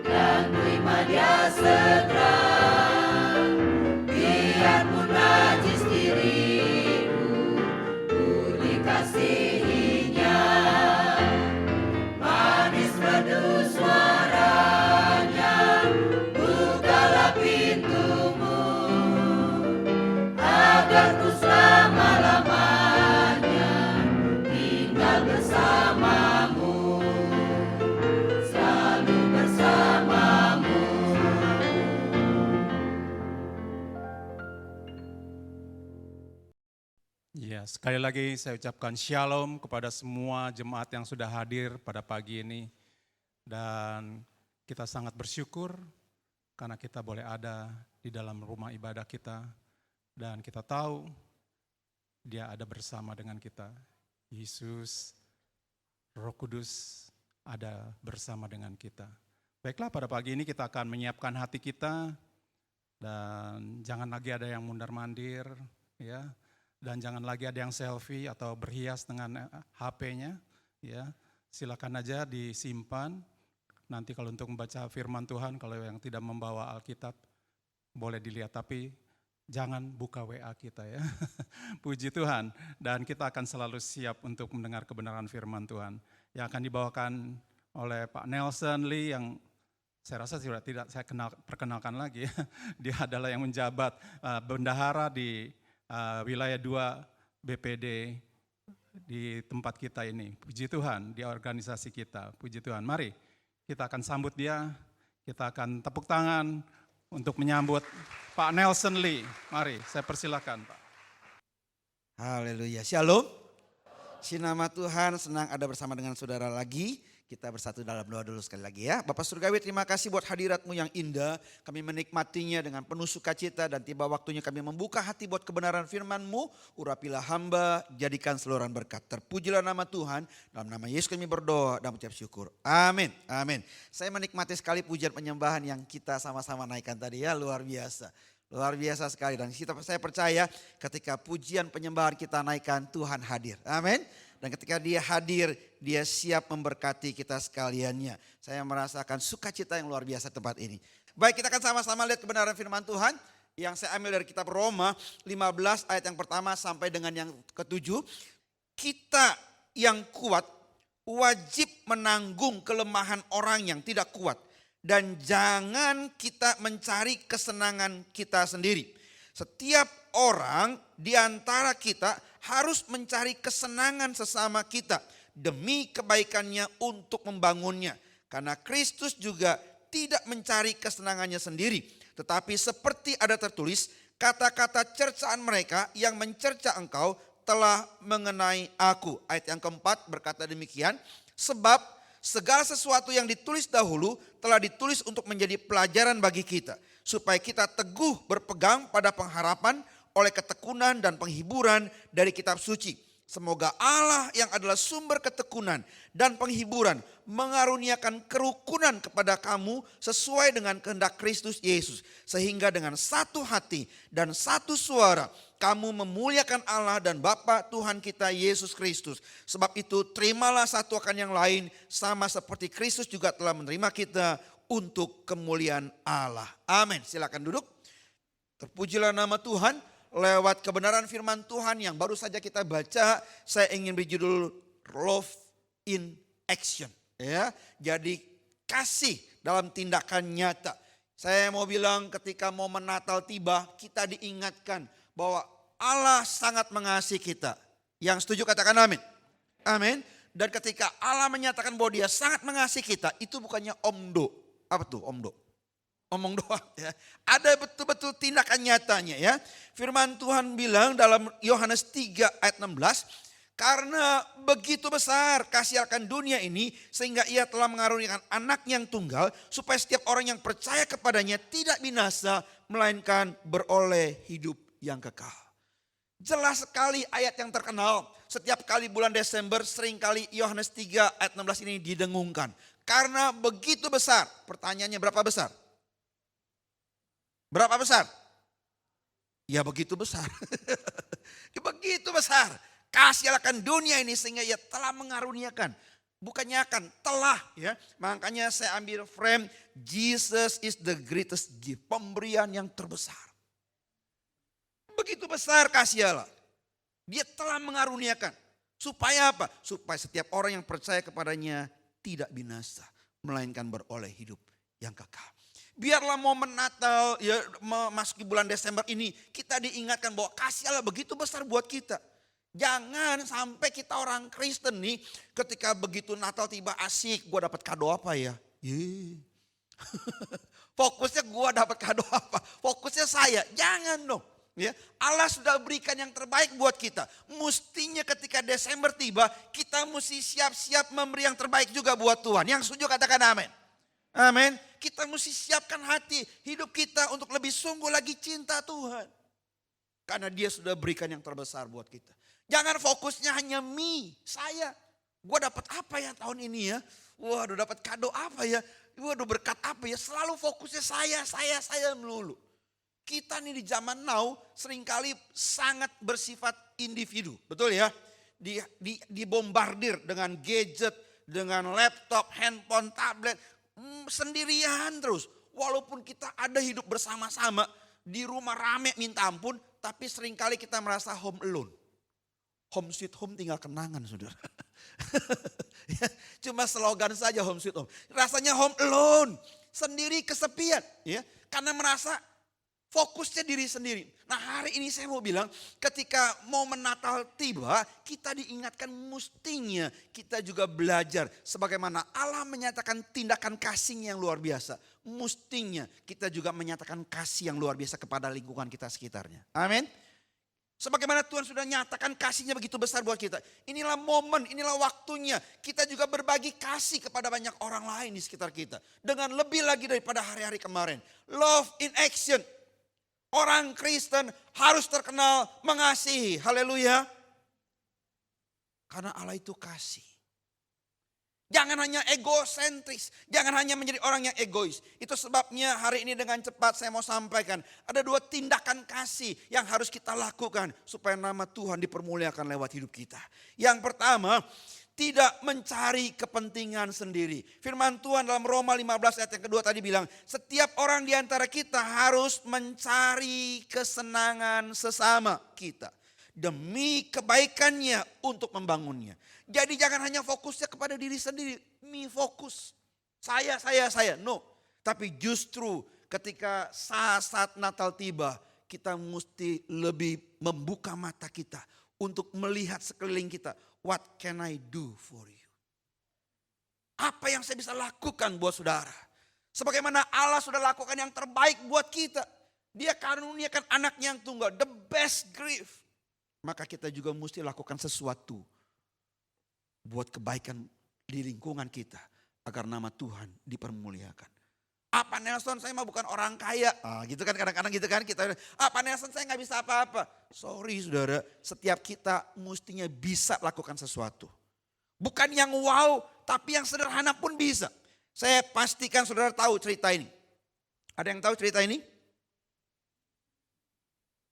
dan terima dia segera. Biarpun najis diriku, ku dikasihinya. Manis merdu suaranya, bukalah pintumu, agar ku selama-lamanya tinggal bersamamu, selalu bersamamu. Ya, sekali lagi saya ucapkan shalom kepada semua jemaat yang sudah hadir pada pagi ini. Dan kita sangat bersyukur karena kita boleh ada di dalam rumah ibadah kita. Dan kita tahu Dia ada bersama dengan kita. Yesus, Roh Kudus ada bersama dengan kita. Baiklah, pada pagi ini kita akan menyiapkan hati kita. Dan jangan lagi ada yang mundar-mandir, ya. Dan jangan lagi ada yang selfie atau berhias dengan HP-nya, ya. Silakan aja disimpan. Nanti kalau untuk membaca firman Tuhan, kalau yang tidak membawa Alkitab, boleh dilihat. Tapi jangan buka WA kita ya. Puji Tuhan. Dan kita akan selalu siap untuk mendengar kebenaran firman Tuhan. Yang akan dibawakan oleh Pak Nelson Lee yang saya rasa sudah tidak saya perkenalkan lagi. Dia adalah yang menjabat bendahara di wilayah 2 BPD di tempat kita ini. Puji Tuhan, di organisasi kita. Puji Tuhan. Mari kita akan sambut dia, kita akan tepuk tangan untuk menyambut Pak Nelson Lee. Mari, saya persilakan Pak. Haleluya. Shalom. Nama Tuhan, senang ada bersama dengan saudara lagi. Kita bersatu dalam doa dulu sekali lagi ya. Bapak Surgawi, terima kasih buat hadirat-Mu yang indah. Kami menikmatinya dengan penuh sukacita dan tiba waktunya kami membuka hati buat kebenaran firman-Mu. Urapilah hamba, jadikan seluruhan berkat. Terpujilah nama Tuhan. Dalam nama Yesus kami berdoa dan mengucap syukur. Amin. Amin. Saya menikmati sekali pujian penyembahan yang kita sama-sama naikkan tadi ya. Luar biasa. Luar biasa sekali. Dan saya percaya ketika pujian penyembahan kita naikkan, Tuhan hadir. Amin. Dan ketika dia hadir, dia siap memberkati kita sekaliannya. Saya merasakan sukacita yang luar biasa tempat ini. Baik, kita akan sama-sama lihat kebenaran firman Tuhan. Yang saya ambil dari kitab Roma 15 ayat yang pertama sampai dengan yang ke-7. Kita yang kuat wajib menanggung kelemahan orang yang tidak kuat. Dan jangan kita mencari kesenangan kita sendiri. Setiap orang di antara kita harus mencari kesenangan sesama kita demi kebaikannya untuk membangunnya. Karena Kristus juga tidak mencari kesenangannya sendiri. Tetapi seperti ada tertulis, kata-kata cercaan mereka yang mencerca engkau telah mengenai aku. Ayat yang keempat berkata demikian, sebab segala sesuatu yang ditulis dahulu telah ditulis untuk menjadi pelajaran bagi kita. Supaya kita teguh berpegang pada pengharapan oleh ketekunan dan penghiburan dari kitab suci. Semoga Allah yang adalah sumber ketekunan dan penghiburan mengaruniakan kerukunan kepada kamu sesuai dengan kehendak Kristus Yesus. Sehingga dengan satu hati dan satu suara kamu memuliakan Allah dan Bapa Tuhan kita Yesus Kristus. Sebab itu terimalah satu akan yang lain sama seperti Kristus juga telah menerima kita untuk kemuliaan Allah. Amin. Silakan duduk. Terpujilah nama Tuhan. Lewat kebenaran firman Tuhan yang baru saja kita baca, saya ingin berjudul Love in Action. Ya, jadi kasih dalam tindakan nyata. Saya mau bilang ketika momen Natal tiba, kita diingatkan bahwa Allah sangat mengasihi kita. Yang setuju katakan amin. Amin. Dan ketika Allah menyatakan bahwa dia sangat mengasihi kita, itu bukannya omdo. Apa tuh omdo? Omong doang ya. Ada betul-betul tindakan nyatanya ya. Firman Tuhan bilang dalam Yohanes 3 ayat 16. Karena begitu besar kasih akan dunia ini. Sehingga ia telah mengaruniakan anak yang tunggal. Supaya setiap orang yang percaya kepadanya tidak binasa. Melainkan beroleh hidup yang kekal. Jelas sekali ayat yang terkenal. Setiap kali bulan Desember seringkali Yohanes 3 ayat 16 ini didengungkan. Karena begitu besar. Pertanyaannya berapa besar? Berapa besar? Ya begitu besar. Ya begitu besar. Kasih akan dunia ini sehingga ia telah mengaruniakan. Bukannya akan, telah ya. Makanya saya ambil frame Jesus is the greatest gift. Pemberian yang terbesar. Begitu besar kasih Allah. Dia telah mengaruniakan. Supaya apa? Supaya setiap orang yang percaya kepadanya tidak binasa. Melainkan beroleh hidup yang kekal. Biarlah momen Natal ya memasuki bulan Desember ini kita diingatkan bahwa kasih Allah begitu besar buat kita. Jangan sampai kita orang Kristen nih ketika begitu Natal tiba asik, gue dapat kado apa ya? Fokusnya gue dapat kado apa? Fokusnya saya, jangan dong. Ya, Allah sudah berikan yang terbaik buat kita. Mestinya ketika Desember tiba kita mesti siap-siap memberi yang terbaik juga buat Tuhan. Yang setuju katakan amin. Amin. Kita mesti siapkan hati, hidup kita untuk lebih sungguh lagi cinta Tuhan. Karena dia sudah berikan yang terbesar buat kita. Jangan fokusnya hanya saya. Gue dapat apa ya tahun ini ya? Waduh dapat kado apa ya? Waduh berkat apa ya? Selalu fokusnya saya melulu. Kita nih di zaman now seringkali sangat bersifat individu. Betul ya? Dibombardir dengan gadget, dengan laptop, handphone, tablet. Sendirian terus. Walaupun kita ada hidup bersama-sama. Di rumah rame minta ampun. Tapi seringkali kita merasa home alone. Home sweet home tinggal kenangan saudara. Cuma slogan saja home sweet home. Rasanya home alone. Sendiri kesepian. Ya, karena merasa fokusnya diri sendiri. Nah hari ini saya mau bilang ketika momen Natal tiba, kita diingatkan mestinya kita juga belajar sebagaimana Allah menyatakan tindakan kasih yang luar biasa. Mestinya kita juga menyatakan kasih yang luar biasa kepada lingkungan kita sekitarnya. Amin. Sebagaimana Tuhan sudah nyatakan kasihnya begitu besar buat kita. Inilah momen, inilah waktunya. Kita juga berbagi kasih kepada banyak orang lain di sekitar kita. Dengan lebih lagi daripada hari-hari kemarin. Love in action. Orang Kristen harus terkenal mengasihi. Haleluya. Karena Allah itu kasih. Jangan hanya egosentris. Jangan hanya menjadi orang yang egois. Itu sebabnya hari ini dengan cepat saya mau sampaikan. Ada 2 tindakan kasih yang harus kita lakukan. Supaya nama Tuhan dipermuliakan lewat hidup kita. Yang pertama, tidak mencari kepentingan sendiri. Firman Tuhan dalam Roma 15 ayat yang kedua tadi bilang. Setiap orang di antara kita harus mencari kesenangan sesama kita. Demi kebaikannya untuk membangunnya. Jadi jangan hanya fokusnya kepada diri sendiri. Me fokus. Saya. No. Tapi justru ketika saat Natal tiba. Kita mesti lebih membuka mata kita. Untuk melihat sekeliling kita. What can I do for you? Apa yang saya bisa lakukan buat saudara? Sebagaimana Allah sudah lakukan yang terbaik buat kita. Dia karuniakan anaknya yang tunggal. The best gift. Maka kita juga mesti lakukan sesuatu. Buat kebaikan di lingkungan kita. Agar nama Tuhan dipermuliakan. Pak Nelson saya mah bukan orang kaya. Gitu kan kadang-kadang gitu kan kita. Pak Nelson saya gak bisa apa-apa. Sorry saudara, setiap kita mestinya bisa lakukan sesuatu. Bukan yang wow, tapi yang sederhana pun bisa. Saya pastikan saudara tahu cerita ini. Ada yang tahu cerita ini?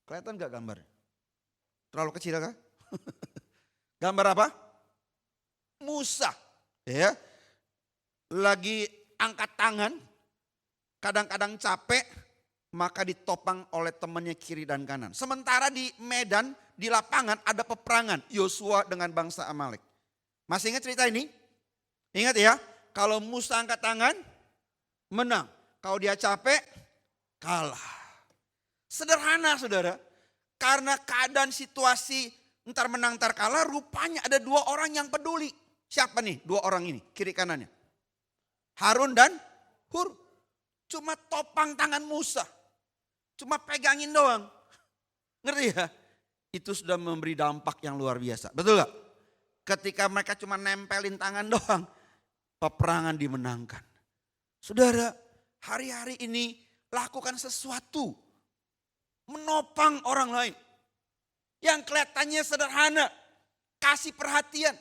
Kelihatan gak gambarnya? Terlalu kecil kah? Gambar apa? Musa, ya, lagi angkat tangan, kadang-kadang capek, maka ditopang oleh temannya kiri dan kanan. Sementara di medan, di lapangan ada peperangan Yosua dengan bangsa Amalek. Masih ingat cerita ini? Ingat ya, kalau Musa angkat tangan, menang. Kalau dia capek, kalah. Sederhana saudara, karena keadaan situasi ntar menang ntar kalah, rupanya ada 2 orang yang peduli. Siapa nih 2 orang ini kiri kanannya? Harun dan Hur. Cuma topang tangan Musa. Cuma pegangin doang. Ngerti ya? Itu sudah memberi dampak yang luar biasa. Betul gak? Ketika mereka cuma nempelin tangan doang. Peperangan dimenangkan. Saudara, hari-hari ini lakukan sesuatu. Menopang orang lain. Yang kelihatannya sederhana. Kasih perhatian.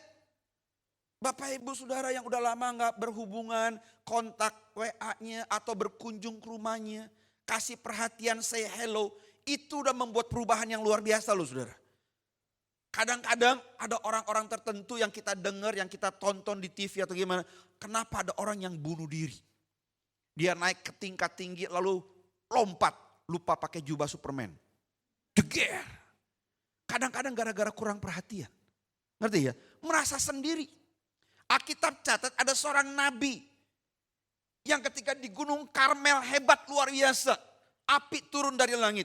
Bapak ibu saudara yang udah lama gak berhubungan, kontak WA-nya atau berkunjung ke rumahnya, kasih perhatian, say hello, itu udah membuat perubahan yang luar biasa loh saudara. Kadang-kadang ada orang-orang tertentu yang kita dengar, yang kita tonton di TV atau gimana, kenapa ada orang yang bunuh diri? Dia naik ke tingkat tinggi lalu lompat, lupa pakai jubah Superman. Deger. Kadang-kadang gara-gara kurang perhatian. Ngerti ya? Merasa sendiri. Alkitab catat ada seorang nabi yang ketika di Gunung Karmel hebat luar biasa. Api turun dari langit.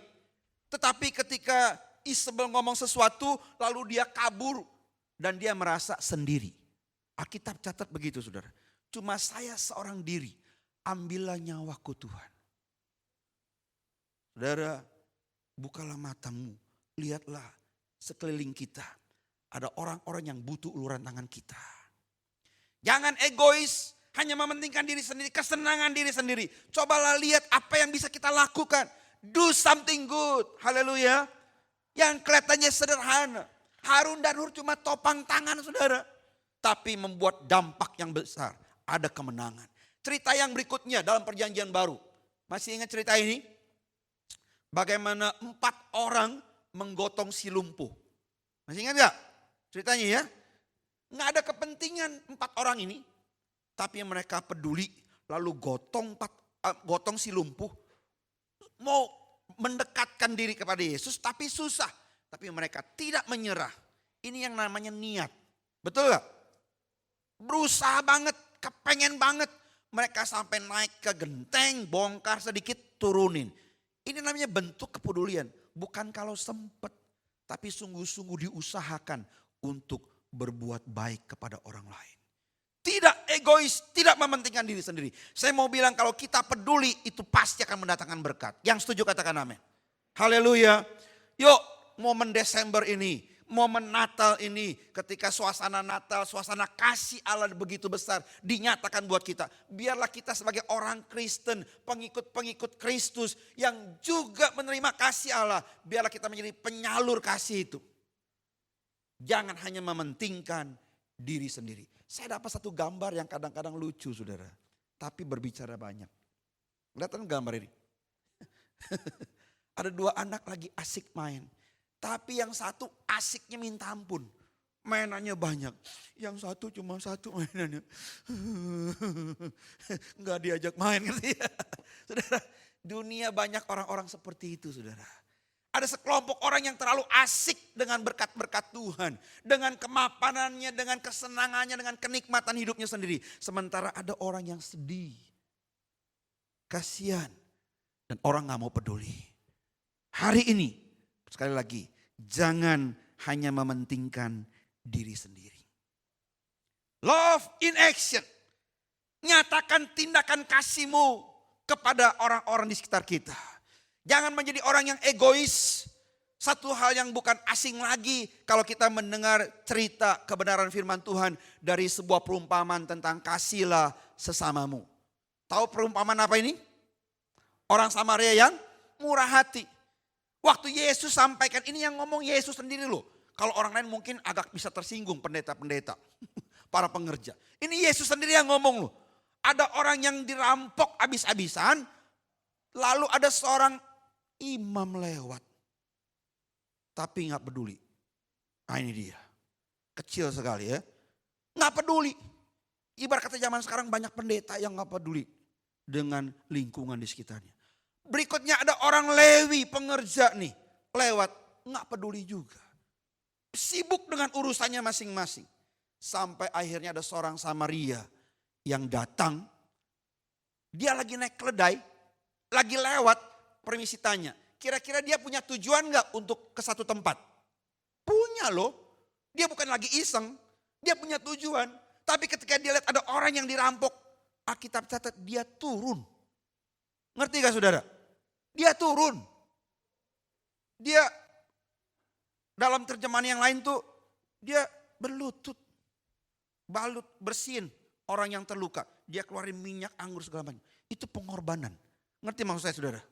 Tetapi ketika Isabel ngomong sesuatu lalu dia kabur dan dia merasa sendiri. Alkitab catat begitu saudara. Cuma saya seorang diri, ambillah nyawaku Tuhan. Saudara, bukalah matamu, lihatlah sekeliling kita. Ada orang-orang yang butuh uluran tangan kita. Jangan egois, hanya mementingkan diri sendiri, kesenangan diri sendiri. Cobalah lihat apa yang bisa kita lakukan. Do something good, haleluya. Yang kelihatannya sederhana. Harun dan Hur cuma topang tangan saudara. Tapi membuat dampak yang besar, ada kemenangan. Cerita yang berikutnya dalam perjanjian baru. Masih ingat cerita ini? Bagaimana 4 orang menggotong si lumpuh. Masih ingat gak ceritanya ya? Nggak ada kepentingan 4 orang ini. Tapi mereka peduli. Lalu gotong si lumpuh. Mau mendekatkan diri kepada Yesus tapi susah. Tapi mereka tidak menyerah. Ini yang namanya niat. Betul gak? Berusaha banget, kepengen banget. Mereka sampai naik ke genteng, bongkar sedikit, turunin. Ini namanya bentuk kepedulian. Bukan kalau sempat, tapi sungguh-sungguh diusahakan untuk berbuat baik kepada orang lain. Tidak egois, tidak mementingkan diri sendiri. Saya mau bilang kalau kita peduli itu pasti akan mendatangkan berkat. Yang setuju katakan amin. Haleluya. Yuk momen Desember ini, momen Natal ini, ketika suasana Natal, suasana kasih Allah begitu besar dinyatakan buat kita. Biarlah kita sebagai orang Kristen, pengikut-pengikut Kristus yang juga menerima kasih Allah. Biarlah kita menjadi penyalur kasih itu. Jangan hanya mementingkan diri sendiri. Saya dapat satu gambar yang kadang-kadang lucu saudara. Tapi berbicara banyak. Lihat gambar ini. Ada dua anak lagi asik main. Tapi yang satu asiknya minta ampun. Mainannya banyak. Yang satu cuma satu mainannya. Enggak diajak main gitu ya. Saudara, dunia banyak orang-orang seperti itu saudara. Ada sekelompok orang yang terlalu asik dengan berkat-berkat Tuhan. Dengan kemapanannya, dengan kesenangannya, dengan kenikmatan hidupnya sendiri. Sementara ada orang yang sedih. Kasihan. Dan orang gak mau peduli. Hari ini, sekali lagi, jangan hanya mementingkan diri sendiri. Love in action. Nyatakan tindakan kasihmu kepada orang-orang di sekitar kita. Jangan menjadi orang yang egois. Satu hal yang bukan asing lagi kalau kita mendengar cerita kebenaran firman Tuhan dari sebuah perumpamaan tentang kasihlah sesamamu. Tahu perumpamaan apa ini? Orang Samaria yang murah hati. Waktu Yesus sampaikan, ini yang ngomong Yesus sendiri loh. Kalau orang lain mungkin agak bisa tersinggung, pendeta-pendeta, para pengerja. Ini Yesus sendiri yang ngomong loh. Ada orang yang dirampok habis-habisan, lalu ada seorang imam lewat. Tapi gak peduli. Nah ini dia. Kecil sekali ya. Gak peduli. Ibarat kata zaman sekarang banyak pendeta yang gak peduli dengan lingkungan di sekitarnya. Berikutnya ada orang Lewi pengerja nih. Lewat. Gak peduli juga. Sibuk dengan urusannya masing-masing. Sampai akhirnya ada seorang Samaria yang datang. Dia lagi naik keledai. Lagi lewat. Permisi tanya, kira-kira dia punya tujuan gak untuk ke satu tempat? Punya loh. Dia bukan lagi iseng. Dia punya tujuan. Tapi ketika dia lihat ada orang yang dirampok. Alkitab catat dia turun. Ngerti gak saudara? Dia turun. Dia dalam terjemahan yang lain tuh. Dia berlutut. Balut bersin orang yang terluka. Dia keluarin minyak anggur segala macam. Itu pengorbanan. Ngerti maksud saya saudara?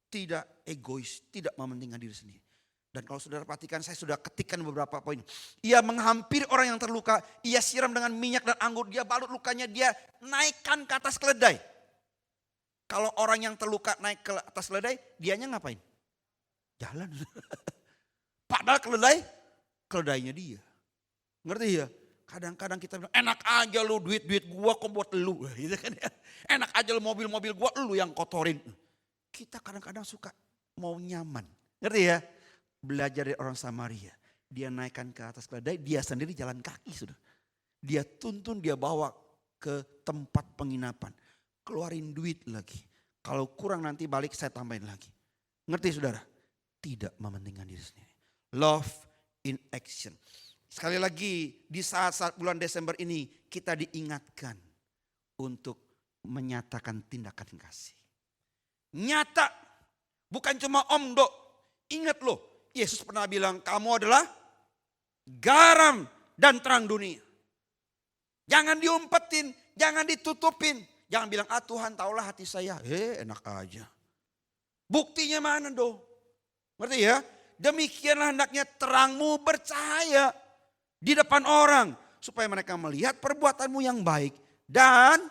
Tidak egois, tidak mementingkan diri sendiri. Dan kalau saudara perhatikan, saya sudah ketikkan beberapa poin. Ia menghampiri orang yang terluka, ia siram dengan minyak dan anggur, dia balut lukanya, dia naikkan ke atas keledai. Kalau orang yang terluka naik ke atas keledai, dianya ngapain? Jalan. Padahal keledainya dia. Ngerti ya? Kadang-kadang kita bilang, enak aja lu duit gua kok buat lu. Gitu kan ya. Enak aja lu mobil gua, lu yang kotorin. Kita kadang-kadang suka mau nyaman. Ngerti ya? Belajar dari orang Samaria. Dia naikkan ke atas keledai, dia sendiri jalan kaki sudah. Dia tuntun, dia bawa ke tempat penginapan. Keluarin duit lagi. Kalau kurang nanti balik saya tambahin lagi. Ngerti saudara? Tidak mementingkan diri sendiri. Love in action. Sekali lagi di saat-saat bulan Desember ini kita diingatkan untuk menyatakan tindakan kasih. Nyata, bukan cuma omdo. Ingat loh, Yesus pernah bilang kamu adalah garam dan terang dunia. Jangan diumpetin, jangan ditutupin. Jangan bilang, Tuhan taulah hati saya. Enak aja. Buktinya mana dong? Ngerti ya? Demikianlah hendaknya terangmu bercahaya di depan orang. Supaya mereka melihat perbuatanmu yang baik. Dan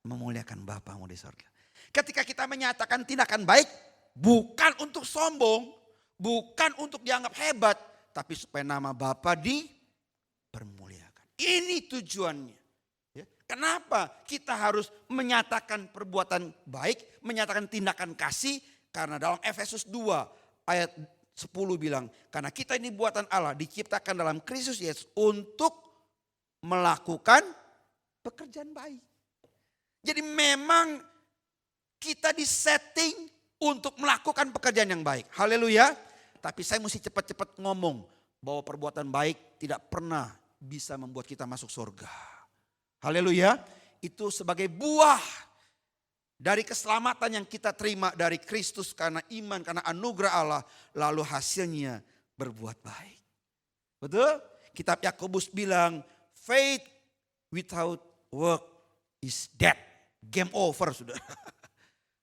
memuliakan Bapamu di surga. Ketika kita menyatakan tindakan baik, bukan untuk sombong, bukan untuk dianggap hebat, tapi supaya nama Bapa dipermuliakan. Ini tujuannya. Ya. Kenapa kita harus menyatakan perbuatan baik, menyatakan tindakan kasih? Karena dalam Efesus 2 ayat 10 bilang, karena kita ini buatan Allah, diciptakan dalam Kristus Yesus untuk melakukan pekerjaan baik. Jadi memang kita disetting untuk melakukan pekerjaan yang baik. Haleluya. Tapi saya mesti cepat-cepat ngomong bahwa perbuatan baik tidak pernah bisa membuat kita masuk surga. Haleluya. Itu sebagai buah dari keselamatan yang kita terima dari Kristus karena iman, karena anugerah Allah. Lalu hasilnya berbuat baik. Betul? Kitab Yakobus bilang, faith without work is dead. Game over sudah.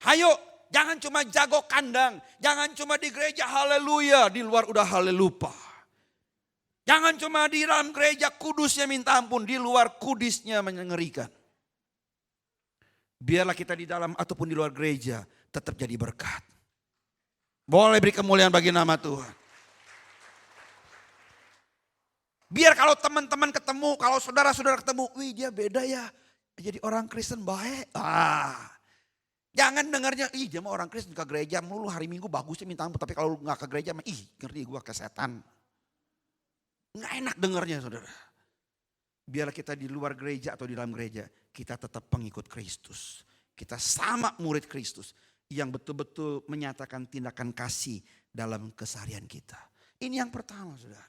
Hayo, jangan cuma jago kandang. Jangan cuma di gereja haleluya, di luar udah halelupa. Jangan cuma di dalam gereja kudusnya minta ampun, di luar kudisnya mengerikan. Biarlah kita di dalam ataupun di luar gereja tetap jadi berkat. Boleh beri kemuliaan bagi nama Tuhan. Biar kalau teman-teman ketemu, kalau saudara-saudara ketemu, wih dia beda ya. Jadi orang Kristen baik. Jangan dengarnya, ih dia mah orang Kristen ke gereja melulu hari Minggu bagusnya minta ampun. Tapi kalau gak ke gereja, ih ngerti gue ke setan. Gak enak dengarnya saudara. Biarlah kita di luar gereja atau di dalam gereja, kita tetap pengikut Kristus. Kita sama murid Kristus yang betul-betul menyatakan tindakan kasih dalam keseharian kita. Ini yang pertama saudara.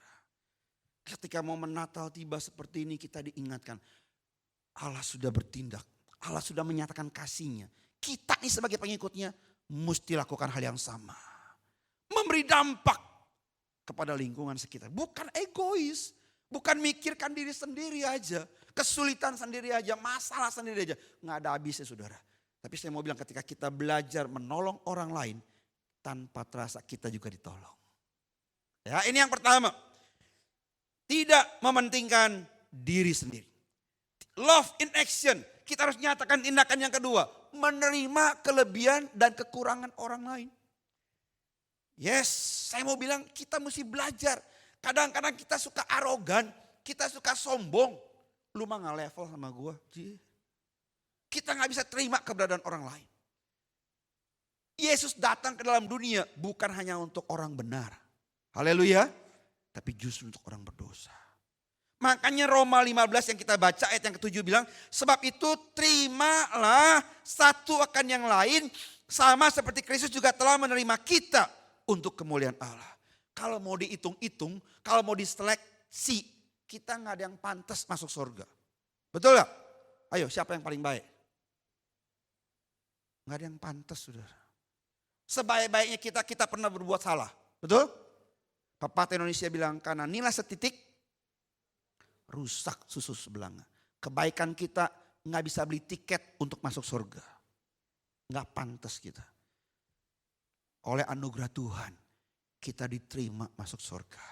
Ketika momen Natal tiba seperti ini kita diingatkan. Allah sudah bertindak. Allah sudah menyatakan kasihnya. Kita nih sebagai pengikutnya mesti lakukan hal yang sama. Memberi dampak kepada lingkungan sekitar. Bukan egois. Bukan mikirkan diri sendiri aja. Kesulitan sendiri aja. Masalah sendiri aja. Nggak ada habisnya saudara. Tapi saya mau bilang ketika kita belajar menolong orang lain. Tanpa terasa kita juga ditolong. Ya ini yang pertama. Tidak mementingkan diri sendiri. Love in action. Kita harus nyatakan tindakan yang kedua. Menerima kelebihan dan kekurangan orang lain. Yes, saya mau bilang kita mesti belajar. Kadang-kadang kita suka arogan. Kita suka sombong. Lu mah gak level sama gue. Kita gak bisa terima keberadaan orang lain. Yesus datang ke dalam dunia bukan hanya untuk orang benar. Haleluya. Tapi justru untuk orang berdosa. Makanya Roma 15 yang kita baca ayat yang ke-7 bilang. Sebab itu terimalah satu akan yang lain. Sama seperti Kristus juga telah menerima kita untuk kemuliaan Allah. Kalau mau dihitung-hitung, kalau mau diseleksi. Kita gak ada yang pantas masuk surga. Betul gak? Ayo siapa yang paling baik? Gak ada yang pantas saudara. Sebaik-baiknya kita pernah berbuat salah. Betul? Pepatah Indonesia bilang karena nilai setitik rusak susu sebelanga. Kebaikan kita gak bisa beli tiket untuk masuk surga. Gak pantas kita. Oleh anugerah Tuhan kita diterima masuk surga.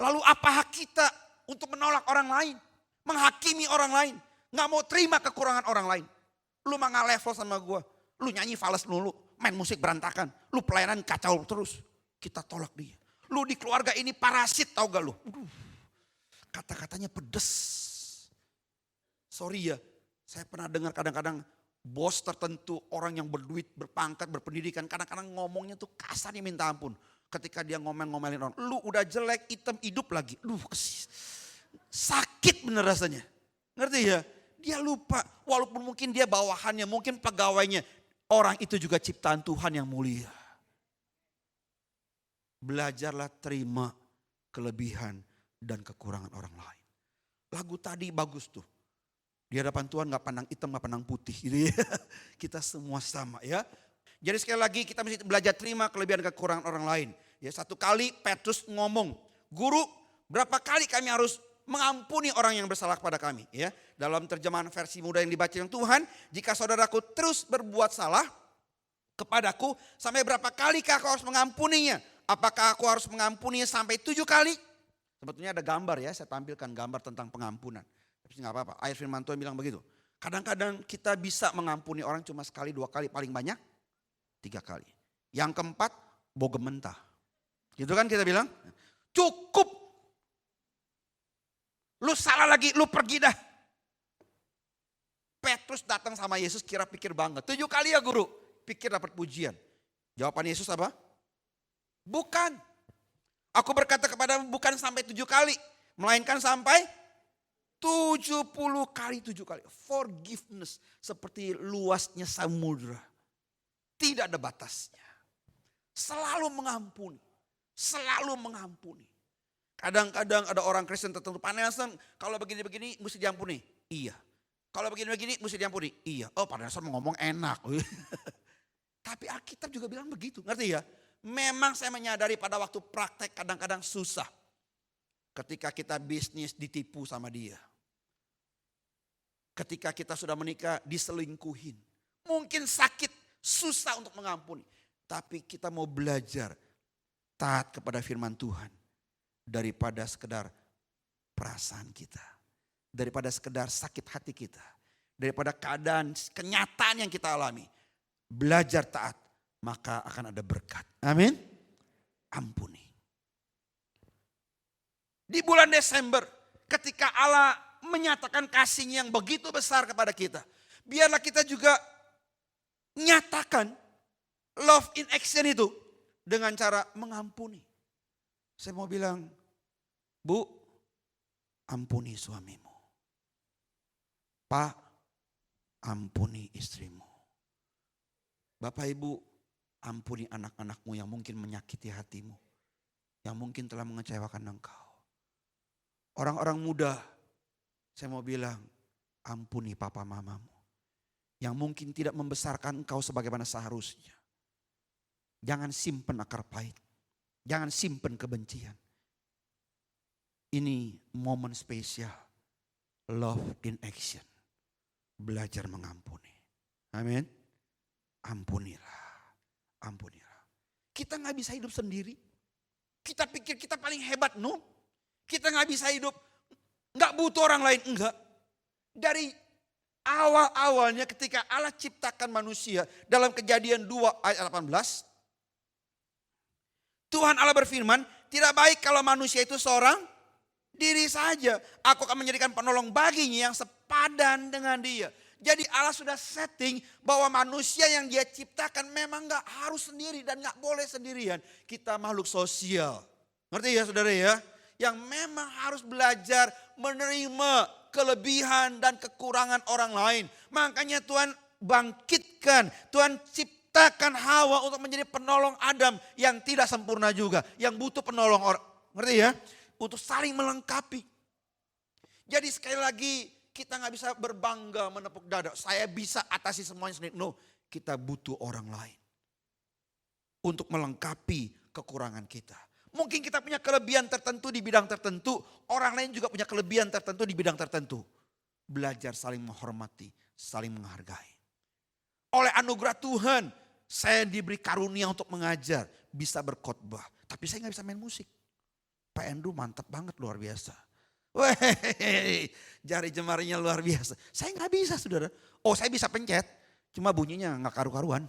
Lalu apa hak kita untuk menolak orang lain? Menghakimi orang lain? Gak mau terima kekurangan orang lain. Lu mah gak level sama gue. Lu nyanyi fals dulu, main musik berantakan. Lu pelayanan kacau terus. Kita tolak dia. Lu di keluarga ini parasit tau gak lu? Kata-katanya pedes. Sorry ya, saya pernah dengar kadang-kadang bos tertentu, orang yang berduit, berpangkat, berpendidikan. Kadang-kadang ngomongnya tuh kasarnya minta ampun. Ketika dia ngomel-ngomelin orang. Lu udah jelek, hitam, hidup lagi. Sakit bener rasanya. Ngerti ya? Dia lupa, walaupun mungkin dia bawahannya, mungkin pegawainya. Orang itu juga ciptaan Tuhan yang mulia. Belajarlah terima kelebihan dan kekurangan orang lain. Lagu tadi bagus tuh. Di hadapan Tuhan gak pandang hitam, gak pandang putih. Gitu ya. Kita semua sama ya. Jadi sekali lagi kita mesti belajar terima kelebihan dan kekurangan orang lain. Ya, satu kali Petrus ngomong, guru berapa kali kami harus mengampuni orang yang bersalah kepada kami. Ya, dalam terjemahan versi muda yang dibaca yang Tuhan, jika saudaraku terus berbuat salah kepadaku, sampai berapa kali aku harus mengampuninya? Apakah aku harus mengampuninya sampai 7 kali? Sebetulnya ada gambar ya, saya tampilkan gambar tentang pengampunan. Tapi gak apa-apa, ayat firman Tuhan bilang begitu. Kadang-kadang kita bisa mengampuni orang cuma sekali, 2 kali, paling banyak 3 kali. Yang keempat, bogem mentah. Gitu kan kita bilang, cukup. Lu salah lagi, lu pergi dah. Petrus datang sama Yesus kira pikir banget. 7 kali ya guru, pikir dapat pujian. Jawaban Yesus apa? Bukan. Aku berkata kepadamu bukan sampai 7 kali. Melainkan sampai 70 kali 7 kali. Forgiveness seperti luasnya samudra. Tidak ada batasnya. Selalu mengampuni. Selalu mengampuni. Kadang-kadang ada orang Kristen tertentu, Pak Nelson kalau begini-begini mesti diampuni. Iya. Kalau begini-begini mesti diampuni. Iya. Oh Pak Nelson ngomong enak. Tapi Alkitab juga bilang begitu. Ngerti ya? Memang saya menyadari pada waktu praktek kadang-kadang susah. Ketika kita bisnis ditipu sama dia. Ketika kita sudah menikah diselingkuhin. Mungkin sakit, susah untuk mengampuni. Tapi kita mau belajar taat kepada firman Tuhan. Daripada sekedar perasaan kita. Daripada sekedar sakit hati kita. Daripada keadaan, kenyataan yang kita alami. Belajar taat, maka akan ada berkat. Amin. Ampuni. Di bulan Desember, ketika Allah menyatakan kasih-Nya yang begitu besar kepada kita. Biarlah kita juga nyatakan love in action itu dengan cara mengampuni. Saya mau bilang, Bu, ampuni suamimu. Pak, ampuni istrimu. Bapak Ibu, ampuni anak-anakmu yang mungkin menyakiti hatimu. Yang mungkin telah mengecewakan engkau. Orang-orang muda, saya mau bilang, ampuni papa mamamu. Yang mungkin tidak membesarkan engkau sebagaimana seharusnya. Jangan simpen akar pahit. Jangan simpen kebencian. Ini momen spesial. Love in action. Belajar mengampuni. Amin. Ampunilah. Ampunilah. Kita gak bisa hidup sendiri. Kita pikir kita paling hebat, no. Kita gak bisa hidup, gak butuh orang lain, enggak. Dari awal-awalnya ketika Allah ciptakan manusia dalam Kejadian 2 ayat 18. Tuhan Allah berfirman, tidak baik kalau manusia itu seorang diri saja. Aku akan menjadikan penolong baginya yang sepadan dengan dia. Jadi Allah sudah setting bahwa manusia yang dia ciptakan memang gak harus sendiri dan gak boleh sendirian. Kita makhluk sosial. Ngerti ya saudara ya? Yang memang harus belajar menerima kelebihan dan kekurangan orang lain. Makanya Tuhan bangkitkan, Tuhan ciptakan Hawa untuk menjadi penolong Adam yang tidak sempurna juga. Yang butuh penolong orang. Ngerti ya? Untuk saling melengkapi. Jadi sekali lagi kita gak bisa berbangga menepuk dada. Saya bisa atasi semuanya sendiri. No, kita butuh orang lain. Untuk melengkapi kekurangan kita. Mungkin kita punya kelebihan tertentu di bidang tertentu. Orang lain juga punya kelebihan tertentu di bidang tertentu. Belajar saling menghormati, saling menghargai. Oleh anugerah Tuhan, saya diberi karunia untuk mengajar. Bisa berkhotbah. Tapi saya gak bisa main musik. Pak Andrew mantap banget, luar biasa. Weh, jari jemarinya luar biasa. Saya gak bisa saudara. Oh saya bisa pencet, cuma bunyinya gak karu-karuan.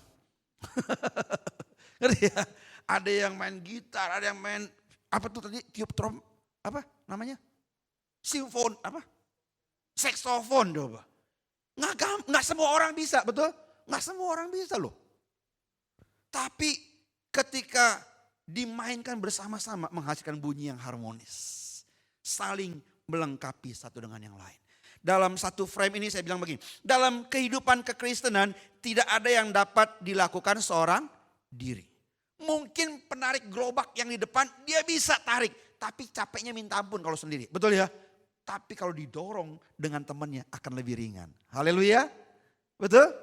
Ngerti ya? Ada yang main gitar, ada yang main apa tuh tadi tiup trom, apa namanya? Simfon, apa? Saksofon coba. Nggak semua orang bisa, betul? Nggak semua orang bisa loh. Tapi ketika dimainkan bersama-sama menghasilkan bunyi yang harmonis. Saling melengkapi satu dengan yang lain. Dalam satu frame ini saya bilang begini. Dalam kehidupan kekristenan tidak ada yang dapat dilakukan seorang diri. Mungkin penarik gerobak yang di depan dia bisa tarik. Tapi capeknya minta ampun kalau sendiri. Betul ya? Tapi kalau didorong dengan temannya akan lebih ringan. Haleluya. Betul?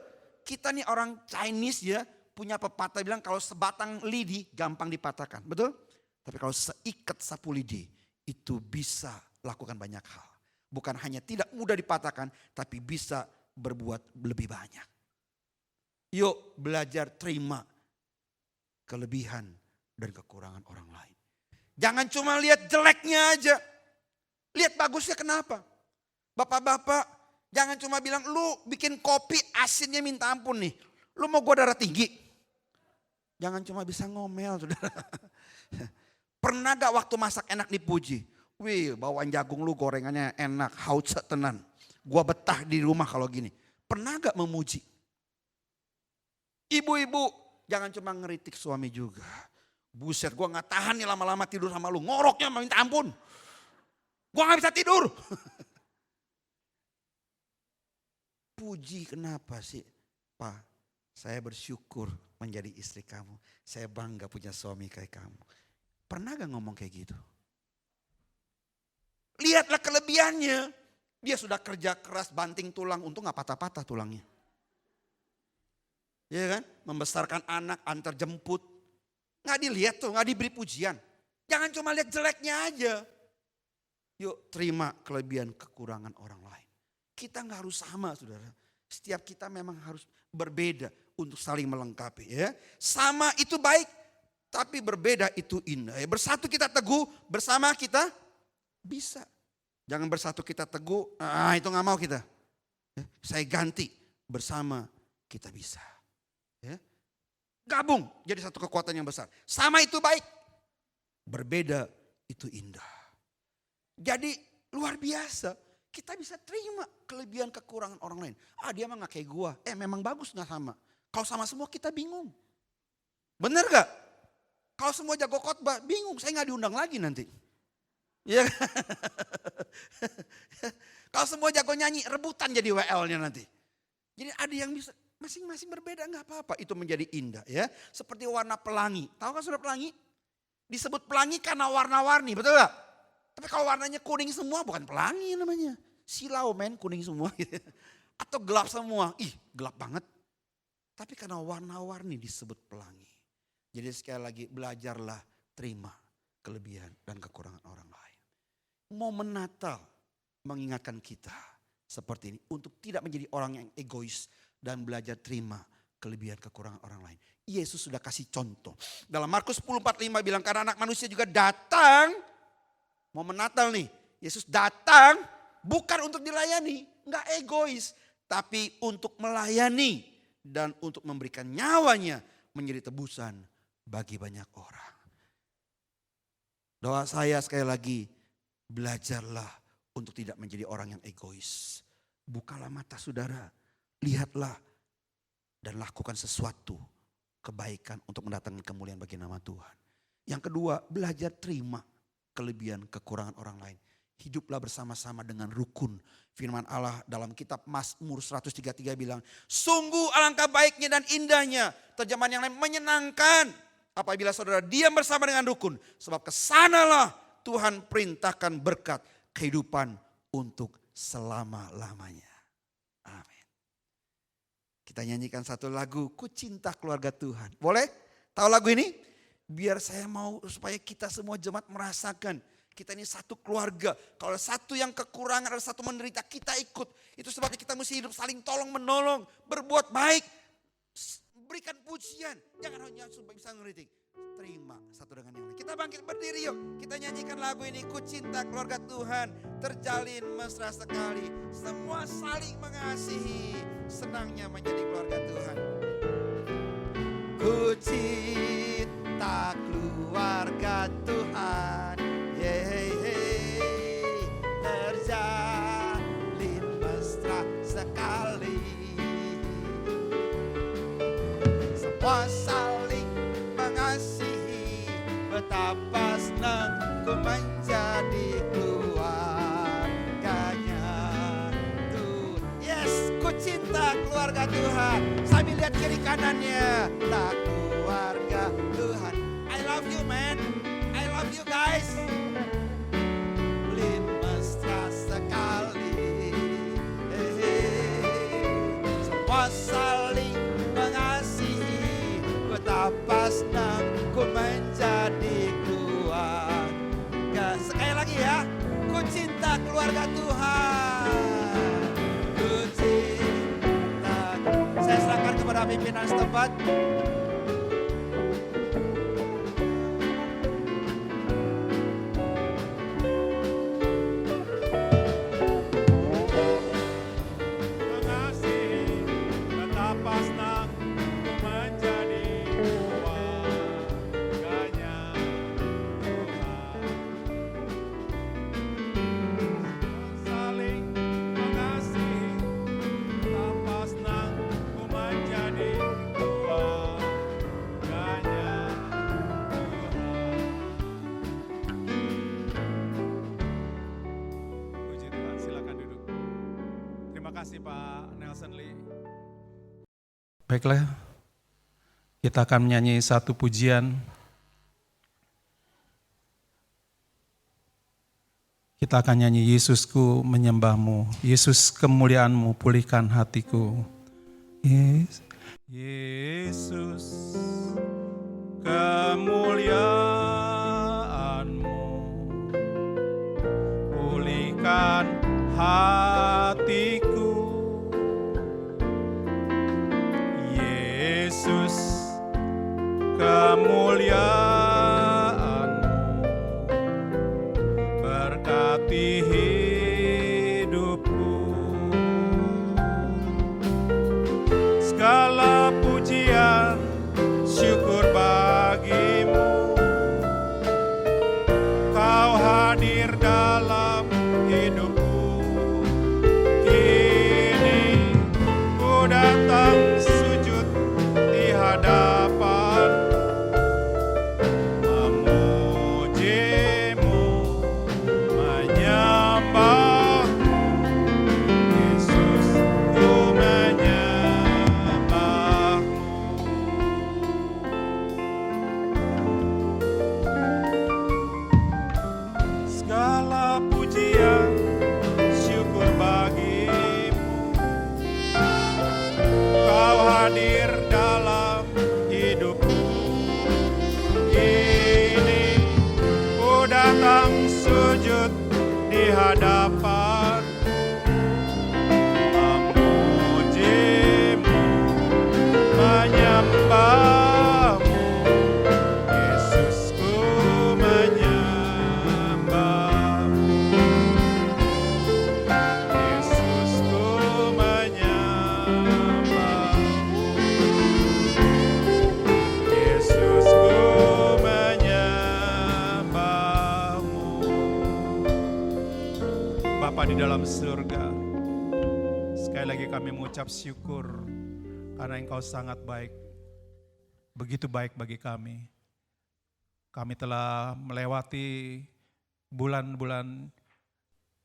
Kita nih orang Chinese ya punya pepatah bilang kalau sebatang lidi gampang dipatahkan. Betul? Tapi kalau seikat sapu lidi itu bisa lakukan banyak hal. Bukan hanya tidak mudah dipatahkan tapi bisa berbuat lebih banyak. Yuk belajar terima kelebihan dan kekurangan orang lain. Jangan cuma lihat jeleknya aja. Lihat bagusnya kenapa. Bapak-bapak jangan cuma bilang lu bikin kopi asinnya minta ampun nih. Lu mau gua darah tinggi. Jangan cuma bisa ngomel saudara. Pernah gak waktu masak enak dipuji? Wih bawaan jagung lu gorengannya enak, haus tenan. Gua betah di rumah kalau gini. Pernah gak memuji? Ibu-ibu jangan cuma ngeritik suami juga. Buset gue gak tahan nih lama-lama tidur sama lu. Ngoroknya minta ampun. Gue gak bisa tidur. Puji kenapa sih? Pak, saya bersyukur menjadi istri kamu. Saya bangga punya suami kayak kamu. Pernah gak ngomong kayak gitu? Lihatlah kelebihannya. Dia sudah kerja keras banting tulang, untung gak patah-patah tulangnya. Iya kan? Membesarkan anak, antar jemput. Gak dilihat tuh, gak diberi pujian. Jangan cuma lihat jeleknya aja. Yuk terima kelebihan kekurangan orang lain. Kita gak harus sama saudara. Setiap kita memang harus berbeda untuk saling melengkapi ya. Sama itu baik, tapi berbeda itu indah. Bersatu kita teguh, bersama kita bisa. Jangan bersatu kita teguh, itu gak mau kita. Ya, saya ganti, bersama kita bisa. Ya. Gabung jadi satu kekuatan yang besar. Sama itu baik, berbeda itu indah. Jadi luar biasa. Kita bisa terima kelebihan kekurangan orang lain. Dia mah gak kayak gua. Memang bagus gak sama. Kalau sama semua kita bingung. Bener gak? Kalau semua jago khotbah bingung. Saya gak diundang lagi nanti. Ya. Kalau semua jago nyanyi rebutan jadi WL-nya nanti. Jadi ada yang bisa masing-masing berbeda gak apa-apa. Itu menjadi indah ya. Seperti warna pelangi. Tahu kan saudara pelangi? Disebut pelangi karena warna-warni, betul gak? Tapi kalau warnanya kuning semua bukan pelangi namanya. Silau men, kuning semua. Atau gelap semua. Gelap banget. Tapi karena warna-warni disebut pelangi. Jadi sekali lagi belajarlah terima kelebihan dan kekurangan orang lain. Momen Natal mengingatkan kita seperti ini. Untuk tidak menjadi orang yang egois dan belajar terima kelebihan kekurangan orang lain. Yesus sudah kasih contoh. Dalam Markus 10:45 bilang karena anak manusia juga datang. Momen Natal nih. Yesus datang bukan untuk dilayani. Enggak egois. Tapi untuk melayani. Dan untuk memberikan nyawanya menjadi tebusan bagi banyak orang. Doa saya sekali lagi. Belajarlah untuk tidak menjadi orang yang egois. Bukalah mata saudara. Lihatlah. Dan lakukan sesuatu kebaikan untuk mendatangkan kemuliaan bagi nama Tuhan. Yang kedua, belajar terima kelebihan kekurangan orang lain. Hiduplah bersama-sama dengan rukun. Firman Allah dalam kitab Mazmur 133 bilang, sungguh alangkah baiknya dan indahnya. Terjemahan yang lain menyenangkan apabila saudara diam bersama dengan rukun. Sebab kesanalah Tuhan perintahkan berkat kehidupan untuk selama-lamanya. Amin. Kita nyanyikan satu lagu, Ku Cinta Keluarga Tuhan. Boleh? Tahu lagu ini? Biar saya mau supaya kita semua jemaat merasakan. Kita ini satu keluarga. Kalau satu yang kekurangan, ada satu menderita, kita ikut. Itu sebabnya kita mesti hidup saling tolong menolong. Berbuat baik. Berikan pujian. Jangan hanya bisa ngeritik. Terima satu dengan yang lain. Kita bangkit berdiri yuk. Kita nyanyikan lagu ini. Ku cinta keluarga Tuhan. Terjalin mesra sekali. Semua saling mengasihi. Senangnya menjadi keluarga Tuhan. Ku cinta keluarga Tuhan. Terjalin mesra sekali. Semua saling mengasihi. Betapa senang ku menjadi keluarganya Tuhan. Yes, ku cinta keluarga Tuhan. Sambil lihat kiri kanannya. Tak keluarga Tuhan. I love you man. I love you guys. Lin mesra sekali. Semua saling mengasihi. Betapa senang ku menjadi keluarga. Sekali lagi ya. Ku cinta keluarga Tuhan. Ku cinta. Saya serahkan kepada pimpinan setempat. Baiklah, Kita akan menyanyi satu pujian. Kita akan nyanyi Yesusku menyembahmu, Yesus kemuliaanmu pulihkan hatiku. Yesus kemuliaanmu pulihkan hatiku. Yesus kemuliaanmu berkati hidupku. Segala pujian syukur bagimu, Kau hadir dalam hidupku. Kini ku datang sujud di hadapan, memujimu, menyembahmu. Yesus, ku menyembahmu. Segala pujian syukur bagimu, Kau hadir dalam hidupku. Kini ku datang sujud di hadapan, memujimu, menyembahmu. Yesus, ku menyembahmu. Yesus, ku menyembahmu. Yesus, ku menyembahmu. Bapa di dalam surga, sekali lagi kami mengucap syukur karena Engkau sangat baik, begitu baik bagi kami. Kami telah melewati bulan-bulan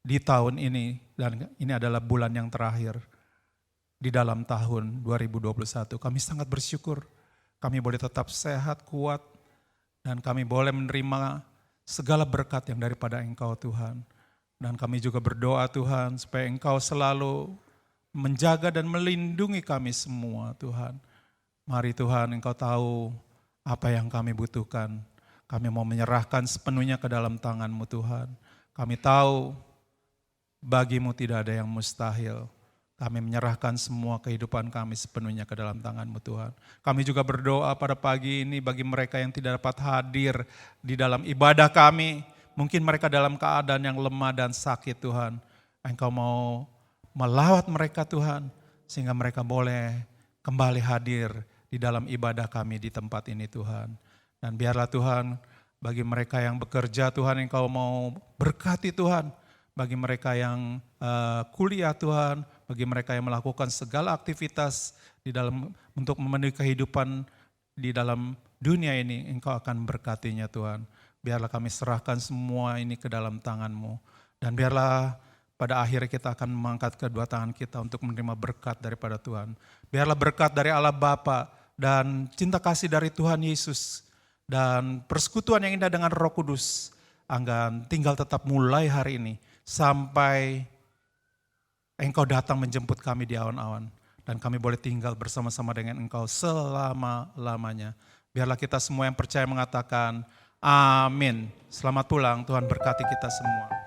di tahun ini, dan ini adalah bulan yang terakhir di dalam tahun 2021. Kami sangat bersyukur kami boleh tetap sehat, kuat, dan kami boleh menerima segala berkat yang daripada Engkau Tuhan. Dan kami juga berdoa Tuhan supaya Engkau selalu menjaga dan melindungi kami semua Tuhan. Mari Tuhan, Engkau tahu apa yang kami butuhkan. Kami mau menyerahkan sepenuhnya ke dalam tangan-Mu Tuhan. Kami tahu bagi-Mu tidak ada yang mustahil. Kami menyerahkan semua kehidupan kami sepenuhnya ke dalam tangan-Mu Tuhan. Kami juga berdoa pada pagi ini bagi mereka yang tidak dapat hadir di dalam ibadah kami. Mungkin mereka dalam keadaan yang lemah dan sakit Tuhan. Engkau mau melawat mereka Tuhan, sehingga mereka boleh kembali hadir di dalam ibadah kami di tempat ini Tuhan. Dan biarlah Tuhan, bagi mereka yang bekerja Tuhan, Engkau mau berkati Tuhan. Bagi mereka yang kuliah Tuhan, bagi mereka yang melakukan segala aktivitas di dalam untuk memenuhi kehidupan di dalam dunia ini, Engkau akan berkatinya Tuhan. Biarlah kami serahkan semua ini ke dalam tangan-Mu. Dan biarlah pada akhirnya kita akan mengangkat kedua tangan kita untuk menerima berkat daripada Tuhan. Biarlah berkat dari Allah Bapa dan cinta kasih dari Tuhan Yesus dan persekutuan yang indah dengan Roh Kudus akan tinggal tetap mulai hari ini sampai Engkau datang menjemput kami di awan-awan. Dan kami boleh tinggal bersama-sama dengan Engkau selama-lamanya. Biarlah kita semua yang percaya mengatakan, amin. Selamat pulang, Tuhan berkati kita semua.